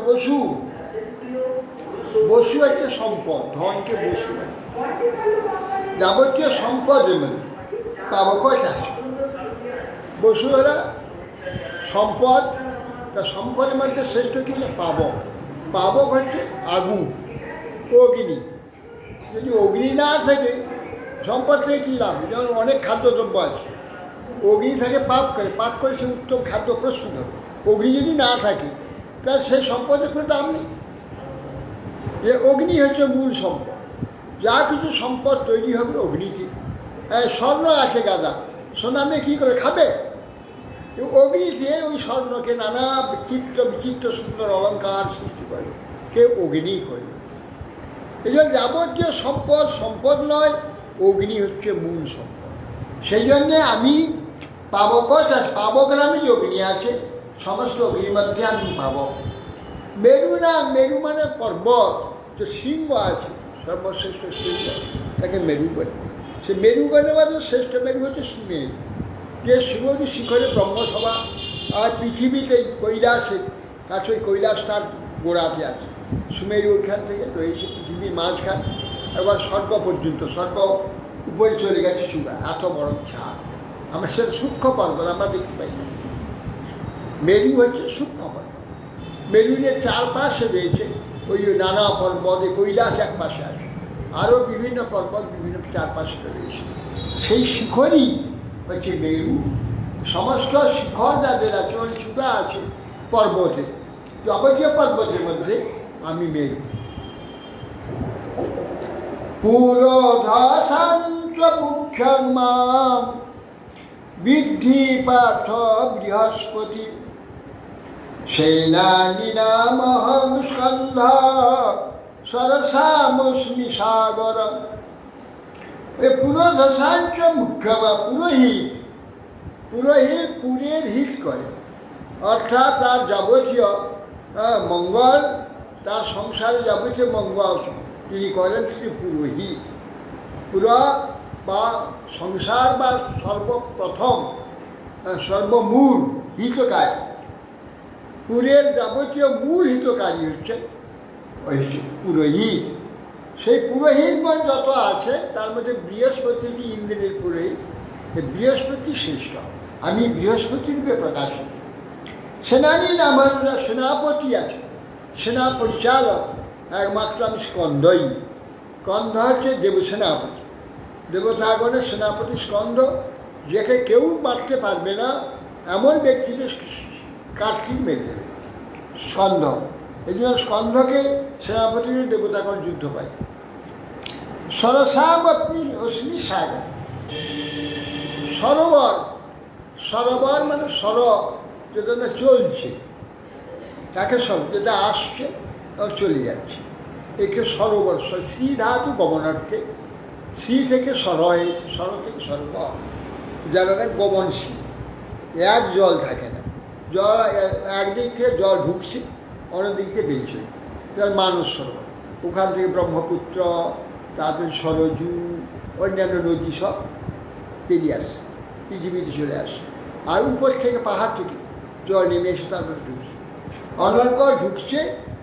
বসু হচ্ছে সম্পদ, ধনকে বসু হয়। যাবতীয় সম্পদের মধ্যে পাবক চাষে বসু হলো সম্পদ। তা সম্পদের মধ্যে শ্রেষ্ঠ কি না? পাবক। পাবক হচ্ছে আগুন, অগ্নি। যদি অগ্নি না থাকে সম্পদ থেকে কী লাভ? যেমন অনেক খাদ্যদ্রব্য আছে, অগ্নি থাকে পাক করে সে উত্তম খাদ্য প্রস্তুত হবে। অগ্নি যদি না থাকে তাহলে সেই সম্পদের কোনো দাম নেই। যে অগ্নি হচ্ছে মূল সম্পদ, যা কিছু সম্পদ তৈরি হবে অগ্নিতে। স্বর্ণ আছে গাদা, সোনা নিয়ে কী করে খাবে? অগ্নিতে ওই স্বর্ণকে নানা বিচিত্র সুন্দর অলঙ্কার সৃষ্টি করে, কেউ অগ্নি করবে। এই জন্য যাবতীয় সম্পদ নয়, অগ্নি হচ্ছে মূল সম্পদ। সেই জন্যে আমি পাবক চাষ, পাবক নামে যে অগ্নি আছে, সমস্ত অগ্নির মধ্যে আমি পাবক। মেরু না, মেরু মানে পর্বত, যে শৃঙ্গ আছে, সর্বশ্রেষ্ঠ শৃঙ্গ, তাকে মেরু বলে। সে মেরু বলে শ্রেষ্ঠ মেরু হচ্ছে সুমেরু, যে সুমেরু শিখরে ব্রহ্মসভা। আর পৃথিবীতে কৈলাসের কাছে, ওই কৈলাস তার গোড়াতে আছে, সুমেরু ওইখান থেকে রয়েছে পৃথিবীর মাঝখান, এবার স্বর্গ পর্যন্ত, স্বর্গ উপরে চলে গেছে চূড়া, এত বড় ঝাড়। আমরা সেটা সূক্ষ্ম পর্বত আমরা দেখতে পাই না। মেরু হচ্ছে সূক্ষ্ম পর্বত। মেরুর চারপাশে রয়েছে ওই নানা পর্বত, কৈলাস এক পাশে আছে, আরও বিভিন্ন পর্বত বিভিন্ন চারপাশে রয়েছে। সেই শিখরই হচ্ছে মেরু। সমস্ত শিখর যাদের আছে, ওই চূড়া আছে পর্বতে, যাবতীয় পর্বতের মধ্যে আমি মেরু। পুরোধসাঞ্চ মুখ্যং মাম বিদ্ধি পার্থ বৃহস্পতি, সেনানিনামহং স্কন্ধ সরসামস্মি সাগর। এই পুরোধসাঞ্চ মুখ্য বা পুরোহিত, পুরোহিত পুরের হিত করে, অর্থাৎ তার যাবতীয় মঙ্গল, তার সংসারে যাবতীয় মঙ্গল তিনি করেন, তিনি পুরোহিত। পুরা বা সংসার বা সর্বপ্রথম সর্বমূল হিতকারী, পুরের যাবতীয় মূল হিতকারী হচ্ছে ওই পুরোহিত। সেই পুরোহিত যত আছে তার মধ্যে বৃহস্পতি ইন্দ্রের পুরোহিত, বৃহস্পতি শ্রেষ্ঠ। আমি বৃহস্পতি রূপে প্রকাশিত। সেনানী আমার সেনাপতি আছে, সেনা পরিচালক একমাত্র আমি স্কন্ধই। স্কন্ধ হচ্ছে দেবসেনাপতি, দেবতাগণের সেনাপতি স্কন্ধ, যাকে কেউ মারতে পারবে না এমন ব্যক্তিকে কার্তিক মেরে দেবে স্কন্ধ। এই জন্য স্কন্ধকে সেনাপতি দেবতাগণ যুদ্ধ পায়। সরসাবপি অশ্মি সাগর, সরোবর, সরোবর মানে সর, যেটা চলছে তাকে সর, যেটা আসছে চলে যাচ্ছে, একে সরোবর। শ্রী ধাতু গমনার্থে, শ্রী থেকে সর হয়েছে, সর থেকে সরোবর, যারা গমনশীল, এক জল থাকে না, জল একদিক থেকে জল ঢুকছে, অন্যদিক থেকে বেরিয়েছে। যেমন মানস সরোবর, ওখান থেকে ব্রহ্মপুত্র, তারপরে সরজু, অন্যান্য নদী সব বেরিয়ে আসছে, পৃথিবীতে চলে আসছে। আর উপর থেকে পাহাড় থেকে জল নেমে এসে তারপরে ঢুকছে, অনর্গল ঢুকছে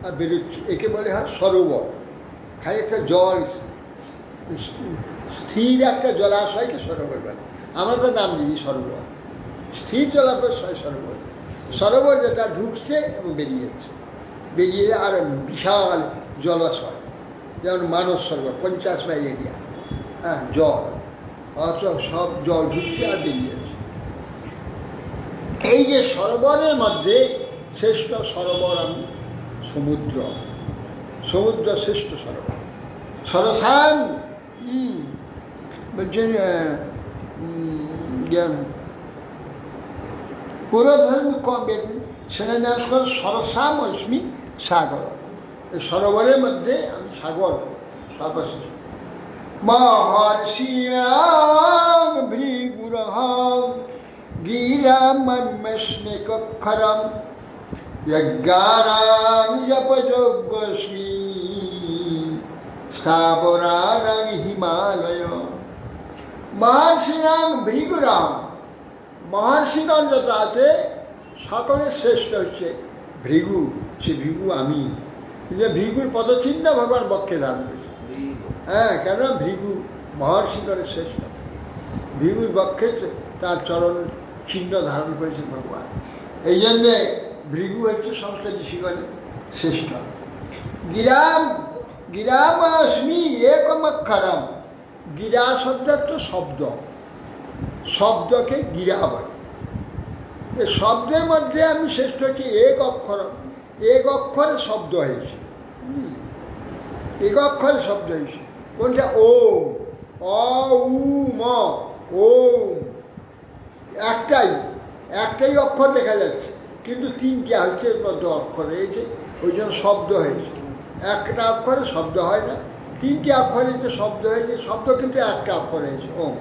আর বেরোচ্ছে, একে বলে হয় সরোবর। খালি একটা জল, স্থির একটা জলাশয়কে সরোবর বলে, আমরা তো নাম দিই সরোবর। স্থির জলাশয় সরোবর, সরোবর যেটা ঢুকছে এবং বেরিয়ে যাচ্ছে, বেরিয়ে আর বিশাল জলাশয়, যেমন মানস সরোবর 50 মাইল এরিয়া, হ্যাঁ, জল, সব জল ঢুকছে আর বেরিয়ে যাচ্ছে। এই যে সরোবরের মধ্যে শ্রেষ্ঠ সরোবর আমি সমুদ্র, সমুদ্র শ্রেষ্ঠ সরোবর। সরসাং বলছেন পুরোধর্ম কবেন সেনান্যাস করে সরসাম অস্মি সাগর। এই সরোবরের মধ্যে আমি সাগর সর্বশ্রেষ্ঠ। মহর্ষিয়াং ভৃগুরহং গিরামস্মি কক্ষরম যজ্ঞানাং জপযোগ্যস্মি স্থাবরানাং হিমালয়। মহর্ষিনাং ভৃগুরাম, মহর্ষিগণ যত আছে সকলের শ্রেষ্ঠ হচ্ছে ভৃগু। সে ভৃগু আমি, যে ভৃগুর পদচিহ্ন ভগবান বক্ষে ধারণ করেছে। হ্যাঁ, কেন ভৃগু মহর্ষিগণের শ্রেষ্ঠ, ভৃগুর বক্ষে তার চরণ চিহ্ন ধারণ করেছেন ভগবান। এই জন্যে ভৃগু হচ্ছে সমস্ত ঋষিগণের শ্রেষ্ঠ। গিরাম গিরাম অস্মি একম অক্ষরম। গিরা শব্দ একটা শব্দ, শব্দকে গিরা বলে। এই শব্দের মধ্যে আমি শ্রেষ্ঠ হচ্ছি এক অক্ষরম। এক অক্ষরে শব্দ হয়েছে, এক অক্ষরে শব্দ হয়েছে। কোনটা? ওম, অ উ ম, ওম। একটাই অক্ষর দেখা যাচ্ছে, কিন্তু তিনটা হচ্ছে এর মধ্যে অক্ষর হয়েছে, ওই জন্য শব্দ হয়েছে। একটা অক্ষরে শব্দ হয় না, তিনটি অক্ষরে যে শব্দ হয়েছে, শব্দ কিন্তু একটা অক্ষর হয়েছে ওম।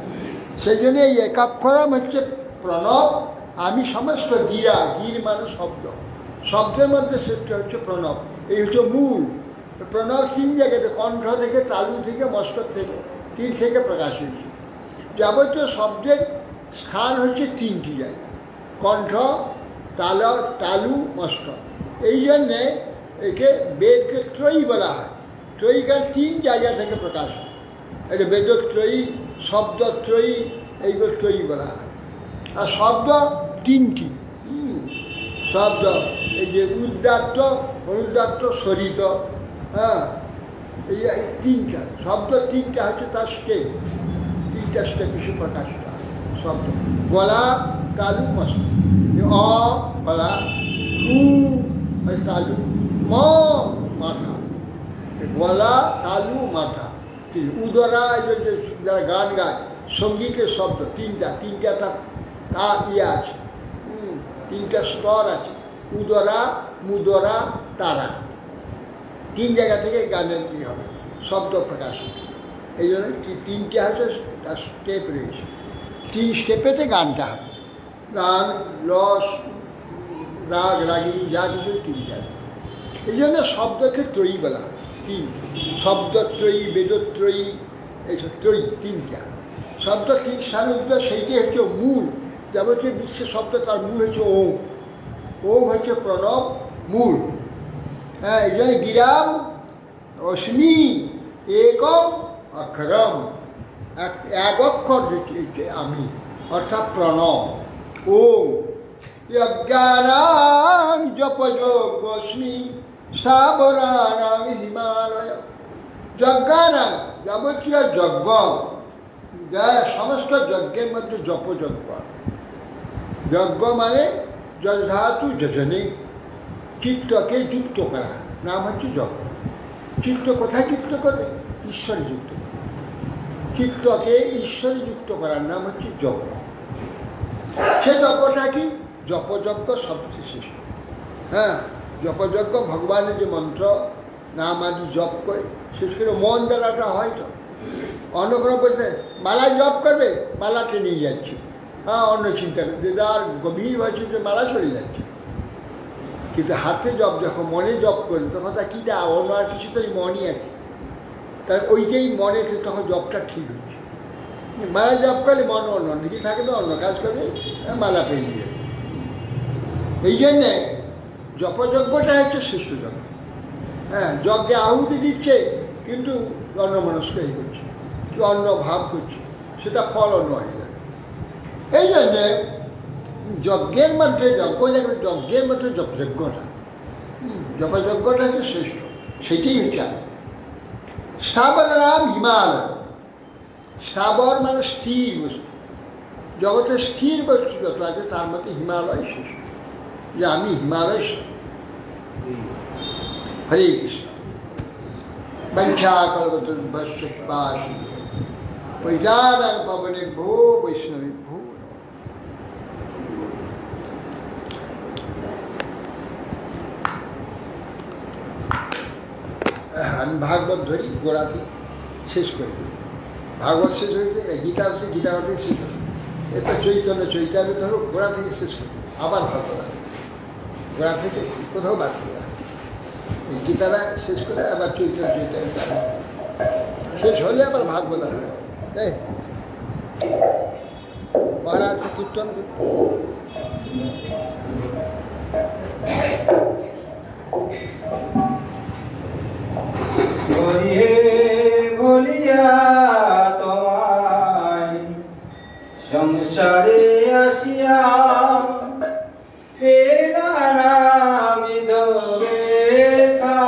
সেই জন্য এই একাক্ষরম হচ্ছে প্রণব। আমি সমস্ত গিরা, গির মানে শব্দ, শব্দের মধ্যে শ্রেষ্ঠ হচ্ছে প্রণব। এই হচ্ছে মূল। প্রণব তিন জায়গাতে, কণ্ঠ থেকে, তালু থেকে, মস্তক থেকে, তিন থেকে প্রকাশ হয়েছে। যাবতীয় শব্দের স্থান হচ্ছে তিনটি জায়গা, কণ্ঠ, তালু, মস্তক। এই জন্যে একে বেদকে ত্রয়ী বলা হয়। ত্রয়ী কারণ তিন জায়গা থেকে প্রকাশ হয়। এটা বেদত্রয়ী, শব্দত্রয়ী, এইগুলো ত্রয়ী বলা হয়। আর শব্দ তিনটি শব্দ, এই যে উদ্দাত্ত, অনুদাত্ত, সরিত, হ্যাঁ, এই তিনটা শব্দ, তিনটা হচ্ছে তার স্টেপ, তিনটা স্টেপ হিসেবে প্রকাশ হয় শব্দ। গলা, তালু, মস্তক। অ গলা, উ তালু, ম মাথা। গলা, তালু, মাথা। উদরা, যারা গান গায়, সঙ্গীতের শব্দ তিনটা তার আছে, তিনটা স্তর আছে। উদরা, মুদরা, তারা, তিন জায়গা থেকে গানের কি হবে শব্দ প্রকাশ হবে। এই জন্য তিনটে হচ্ছে তার স্টেপ রয়েছে, তিন স্টেপেতে গানটা হবে। গান, রস, রাগ, রাগিনী, যা কিছু তিনটা। এই জন্য শব্দকে ত্রয়ী বলা হয়। তিন শব্দত্রয়ী, বেদত্রয়ী, এইসব ত্রয়ী তিনটা শব্দ। তিন সানুদ্ধ, সেইটাই হচ্ছে মূল। যাবতীয় বিশ্বের শব্দ তার মূল হচ্ছে ওম। ওম হচ্ছে প্রণব মূল। হ্যাঁ, এই জন্য গিরাম অস্মি একম অক্ষরম, এক অক্ষর হচ্ছে আমি, অর্থাৎ প্রণব ওম। যজ্ঞানাং জপযোগ্যস্মি স্থাবরানাং হিমালয়। যজ্ঞানাং, যাবতীয় যজ্ঞ, যা সমস্ত যজ্ঞের মধ্যে জপযজ্ঞ। যজ্ঞ মানে যধাতু যজনে, চিত্তকে যুক্ত করা নাম হচ্ছে যজ্ঞ। চিত্ত কোথায় যুক্ত করবে? ঈশ্বরে যুক্ত করবে। চিত্তকে ঈশ্বরে যুক্ত করার নাম হচ্ছে যজ্ঞ। সে যজ্ঞটা কি? জপযজ্ঞ সবচেয়ে শেষ। হ্যাঁ, জপযজ্ঞ ভগবানের যে মন্ত্র নাম আদি জপ করে, শেষ করে মন দ্বারাটা হয়। তো অন্য কোনো বলছে মালা জপ করবে, মালাকে নিয়ে যাচ্ছে, হ্যাঁ, অন্য চিন্তা করছে, আর গভীরভাবে চিন্তা মালা চলে যাচ্ছে। কিন্তু হাতে জপ যখন মনে জপ করবে, তখন তা কীটা অন্য আর কিছু তো মনই আছে, তাই ওইটাই মনে তখন জপটা ঠিক হচ্ছে। মালা জপ করলে মন অন্য দিকে থাকবে, অন্য কাজ করবে, মালা পেয়ে নিয়ে যাবে। এই জন্যে জপযজ্ঞটা হচ্ছে শ্রেষ্ঠ যজ্ঞ। হ্যাঁ, যজ্ঞে আহুতি দিচ্ছে কিন্তু অন্যমনস্ক এই করছে, কি অন্য ভাব করছে, সেটা ফল অন্য হয়ে যাবে। এই জন্যে যজ্ঞের মধ্যে যজ্ঞের মধ্যে জপযজ্ঞটা, জপযজ্ঞটা হচ্ছে শ্রেষ্ঠ, সেটাই হচ্ছে আমি। স্থাবর নাম হিমালয়। স্থাবর মানে স্থির বস্তু, জগতের স্থির বস্তু যত আছে তার মধ্যে হিমালয় শ্রেষ্ঠ। যে আমি হিমালয় হরে কৃষ্ণ বঞ্চাকল্পতরুভ্যশ্চ কৃপাসি পৈজানং পবনেভ্যো বৈষ্ণবেভ্যো। আমি ভাগবত ধরি গোড়া থেকে শেষ করি। ভাগবত শেষ হয়েছে, গীতা হচ্ছে গীতা থেকে শেষ হয়েছে, এরপর চৈতন্য চৈতন্য ধরো গোড়া থেকে শেষ করি, আবার ভাগবত গোড়া থেকে কোথাও বাদ দেওয়া, এই গীতাটা শেষ করে আবার চৈতন্য চৈতন্য শেষ হলে আবার ভাগবত আসবে। তাই মহারাজ কীর্তন বলিয়া তোমায় সংসারে আসিয়া নানাবিধ ব্যথা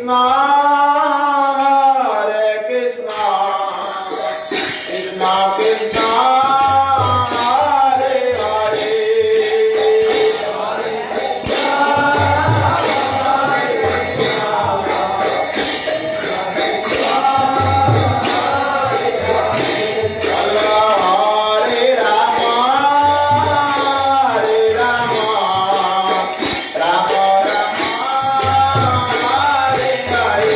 কৃষ্ণ হরে কৃষ্ণ কৃষ্ণ কৃষ্ণ হরে হরে হরে রাম রাম রাম হরে হরে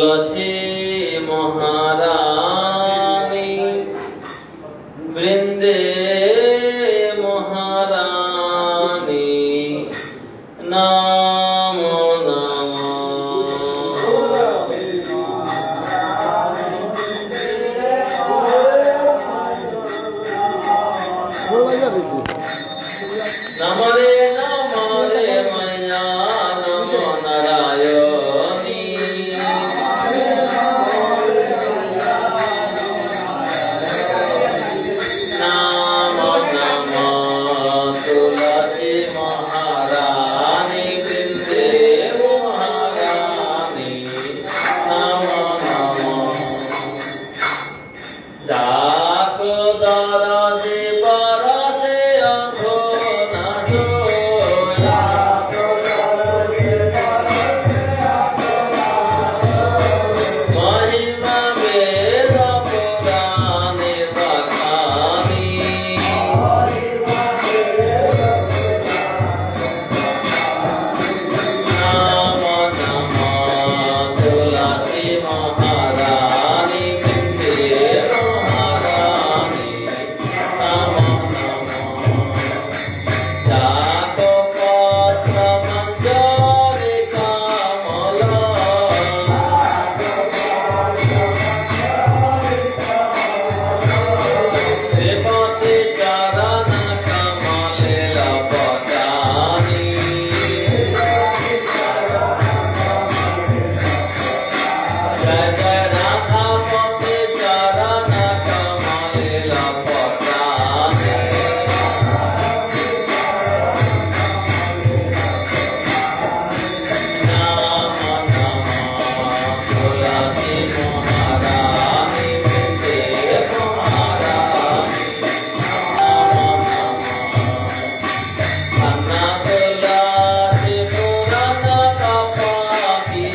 तुलसी महारानी वृंदे महारानी नमो नमः नमरे मैया नमो नारायणी नमो नमः तुलसी महारानी वृंदे महारानी नमो नमः जाको दरसे परसे अंधो न सोया महिमा वेद पुराणे बखानी नमो नमः तुलसी महारानी वृंदे महारानी नमो नमः जाको पत्र मंजरी कमला श्रीमती चरण कमले लपटानी जय जय राधापति चरण कमले लपटानी नमो नमः तुलसी महारानी वृंदे महारानी नमो नमः अन्ना तुलसी पुराण कपाकी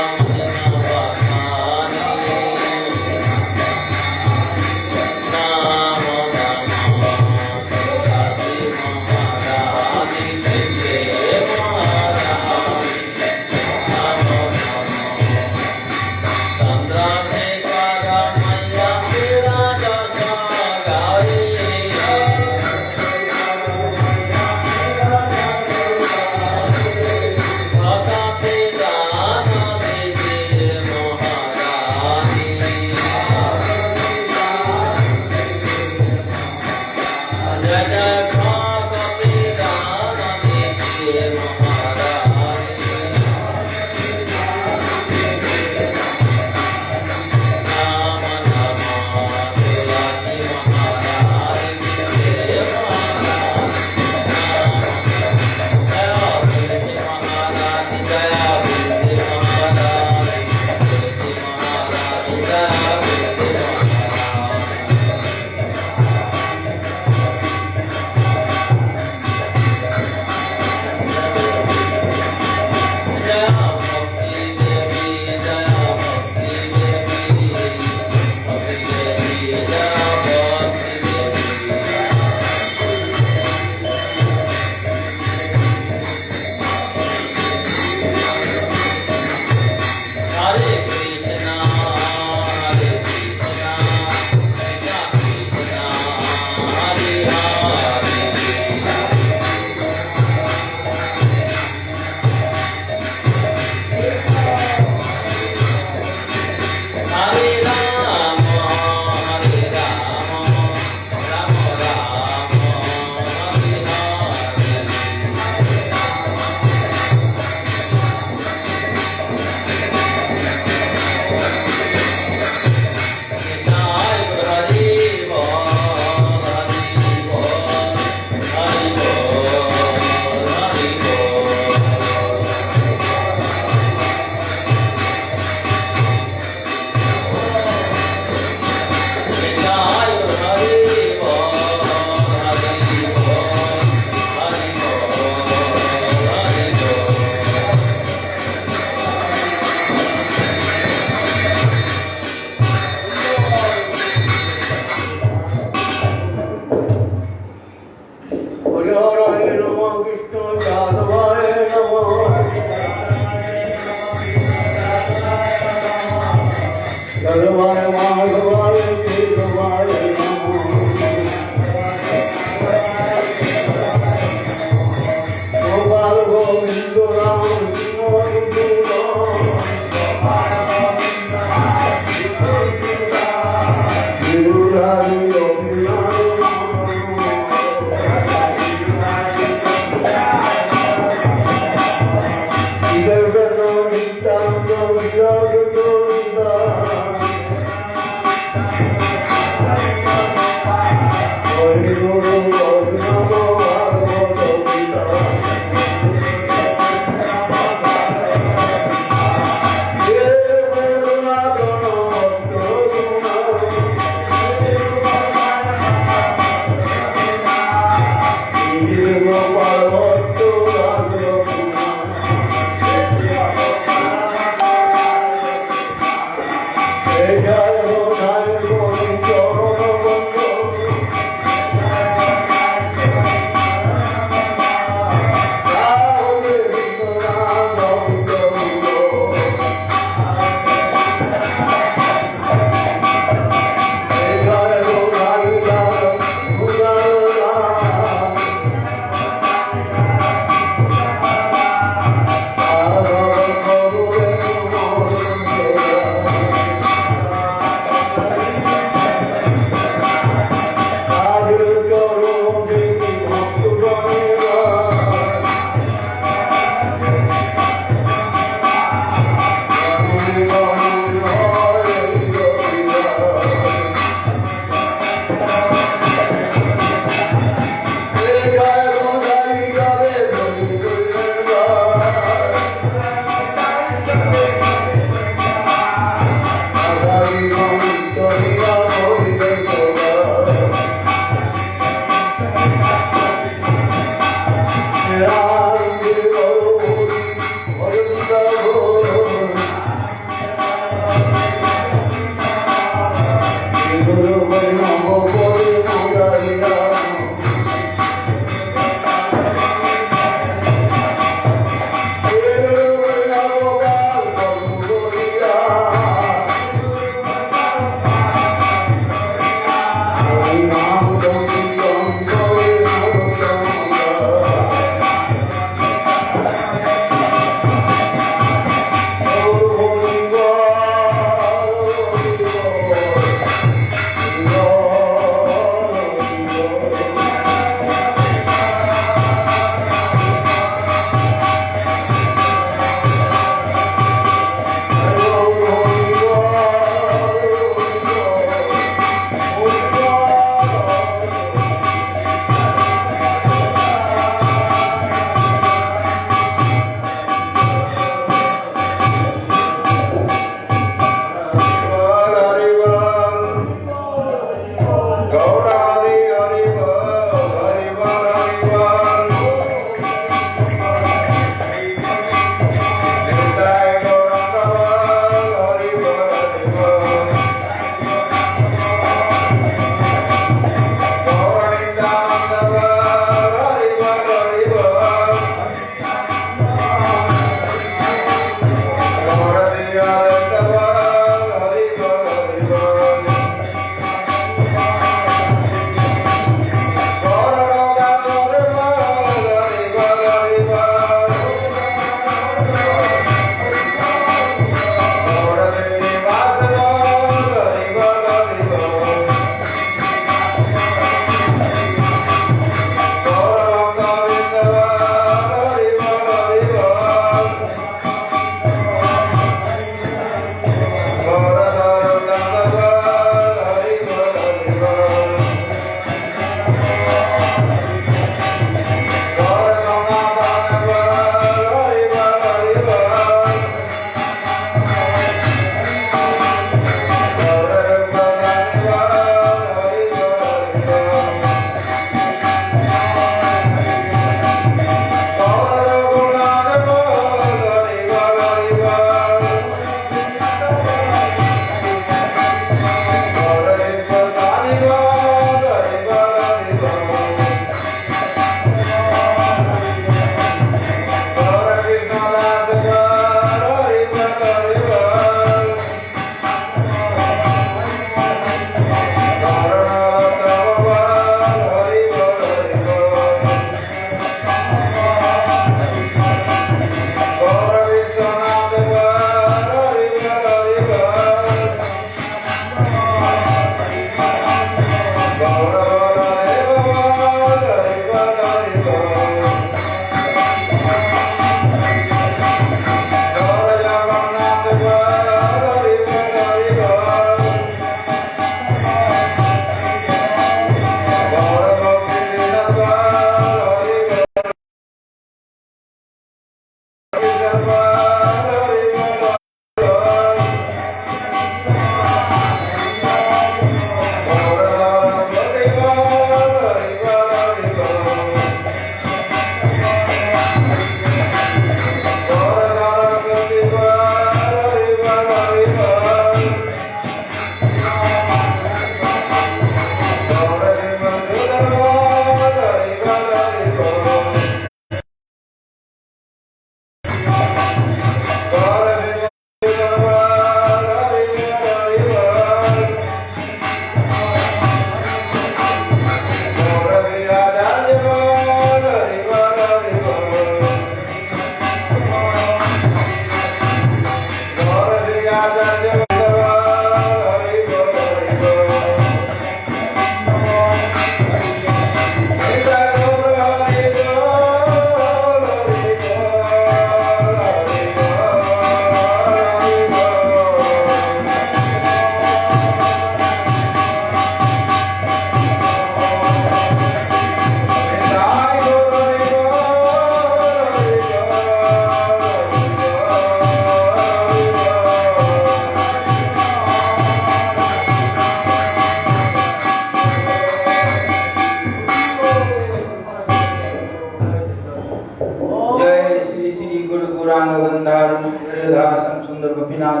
गिरिधारम सुंदर गोपीनाथ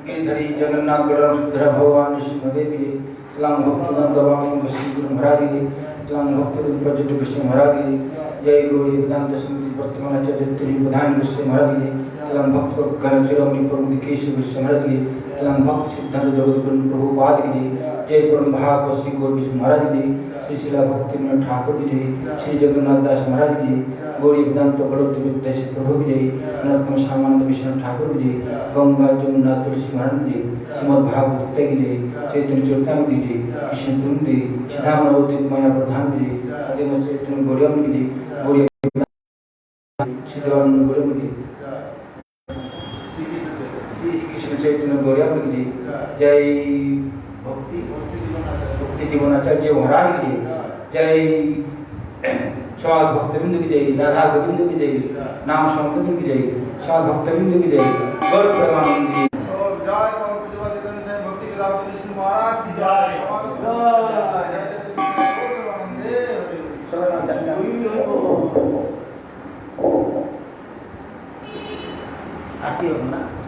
गिरिधरी जगन्नाथ बलराम सुभद्रा भगवान सिंहदेवी जी तलांग भक्तवंत वामन कृष्ण महाराज जी तलांग भक्त पर्यटक कृष्ण महाराज जी जय गौरी वेदांत समिति वर्तमान आचार्य प्रधान कृष्ण महाराज जी तलांग भक्त करण शिरोमणि प्रभु केशव कृष्ण महाराज जी तलांग भक्त सिद्धांत जगत प्रभु पाद जी जय परम भाग श्री गौरी महाराज जी श्री शिला भक्ति ठाकुर जी श्री जगन्नाथ दास महाराज जी गौरी वेदांत बड़ोत्तम विद्यासी प्रभु जी नरोत्तम सामानंद विष्णु ठाकुर जी गंगा जमुना तुलसी महाराज जी श्रीमद भागवत जी चैतन्य चरितामृत जी कृष्ण कुंड जी सिद्धाम नवोदित माया प्रधान जी आदि चैतन्य गौरियम जी गौरी सिद्धानंद गौरियम जी श्री कृष्ण चैतन्य गौरियम जी जय भक्ति जीवनाचार्य महाराज की जय स्वाद भक्तबिंदु की जय राधा गोविंद की जय नाम संकीर्तन की जय स्वाद भक्तबिंदु की जय गौर प्रेमानंद की जय भक्ति विलास कृष्ण महाराज की जय आरती होगा ना।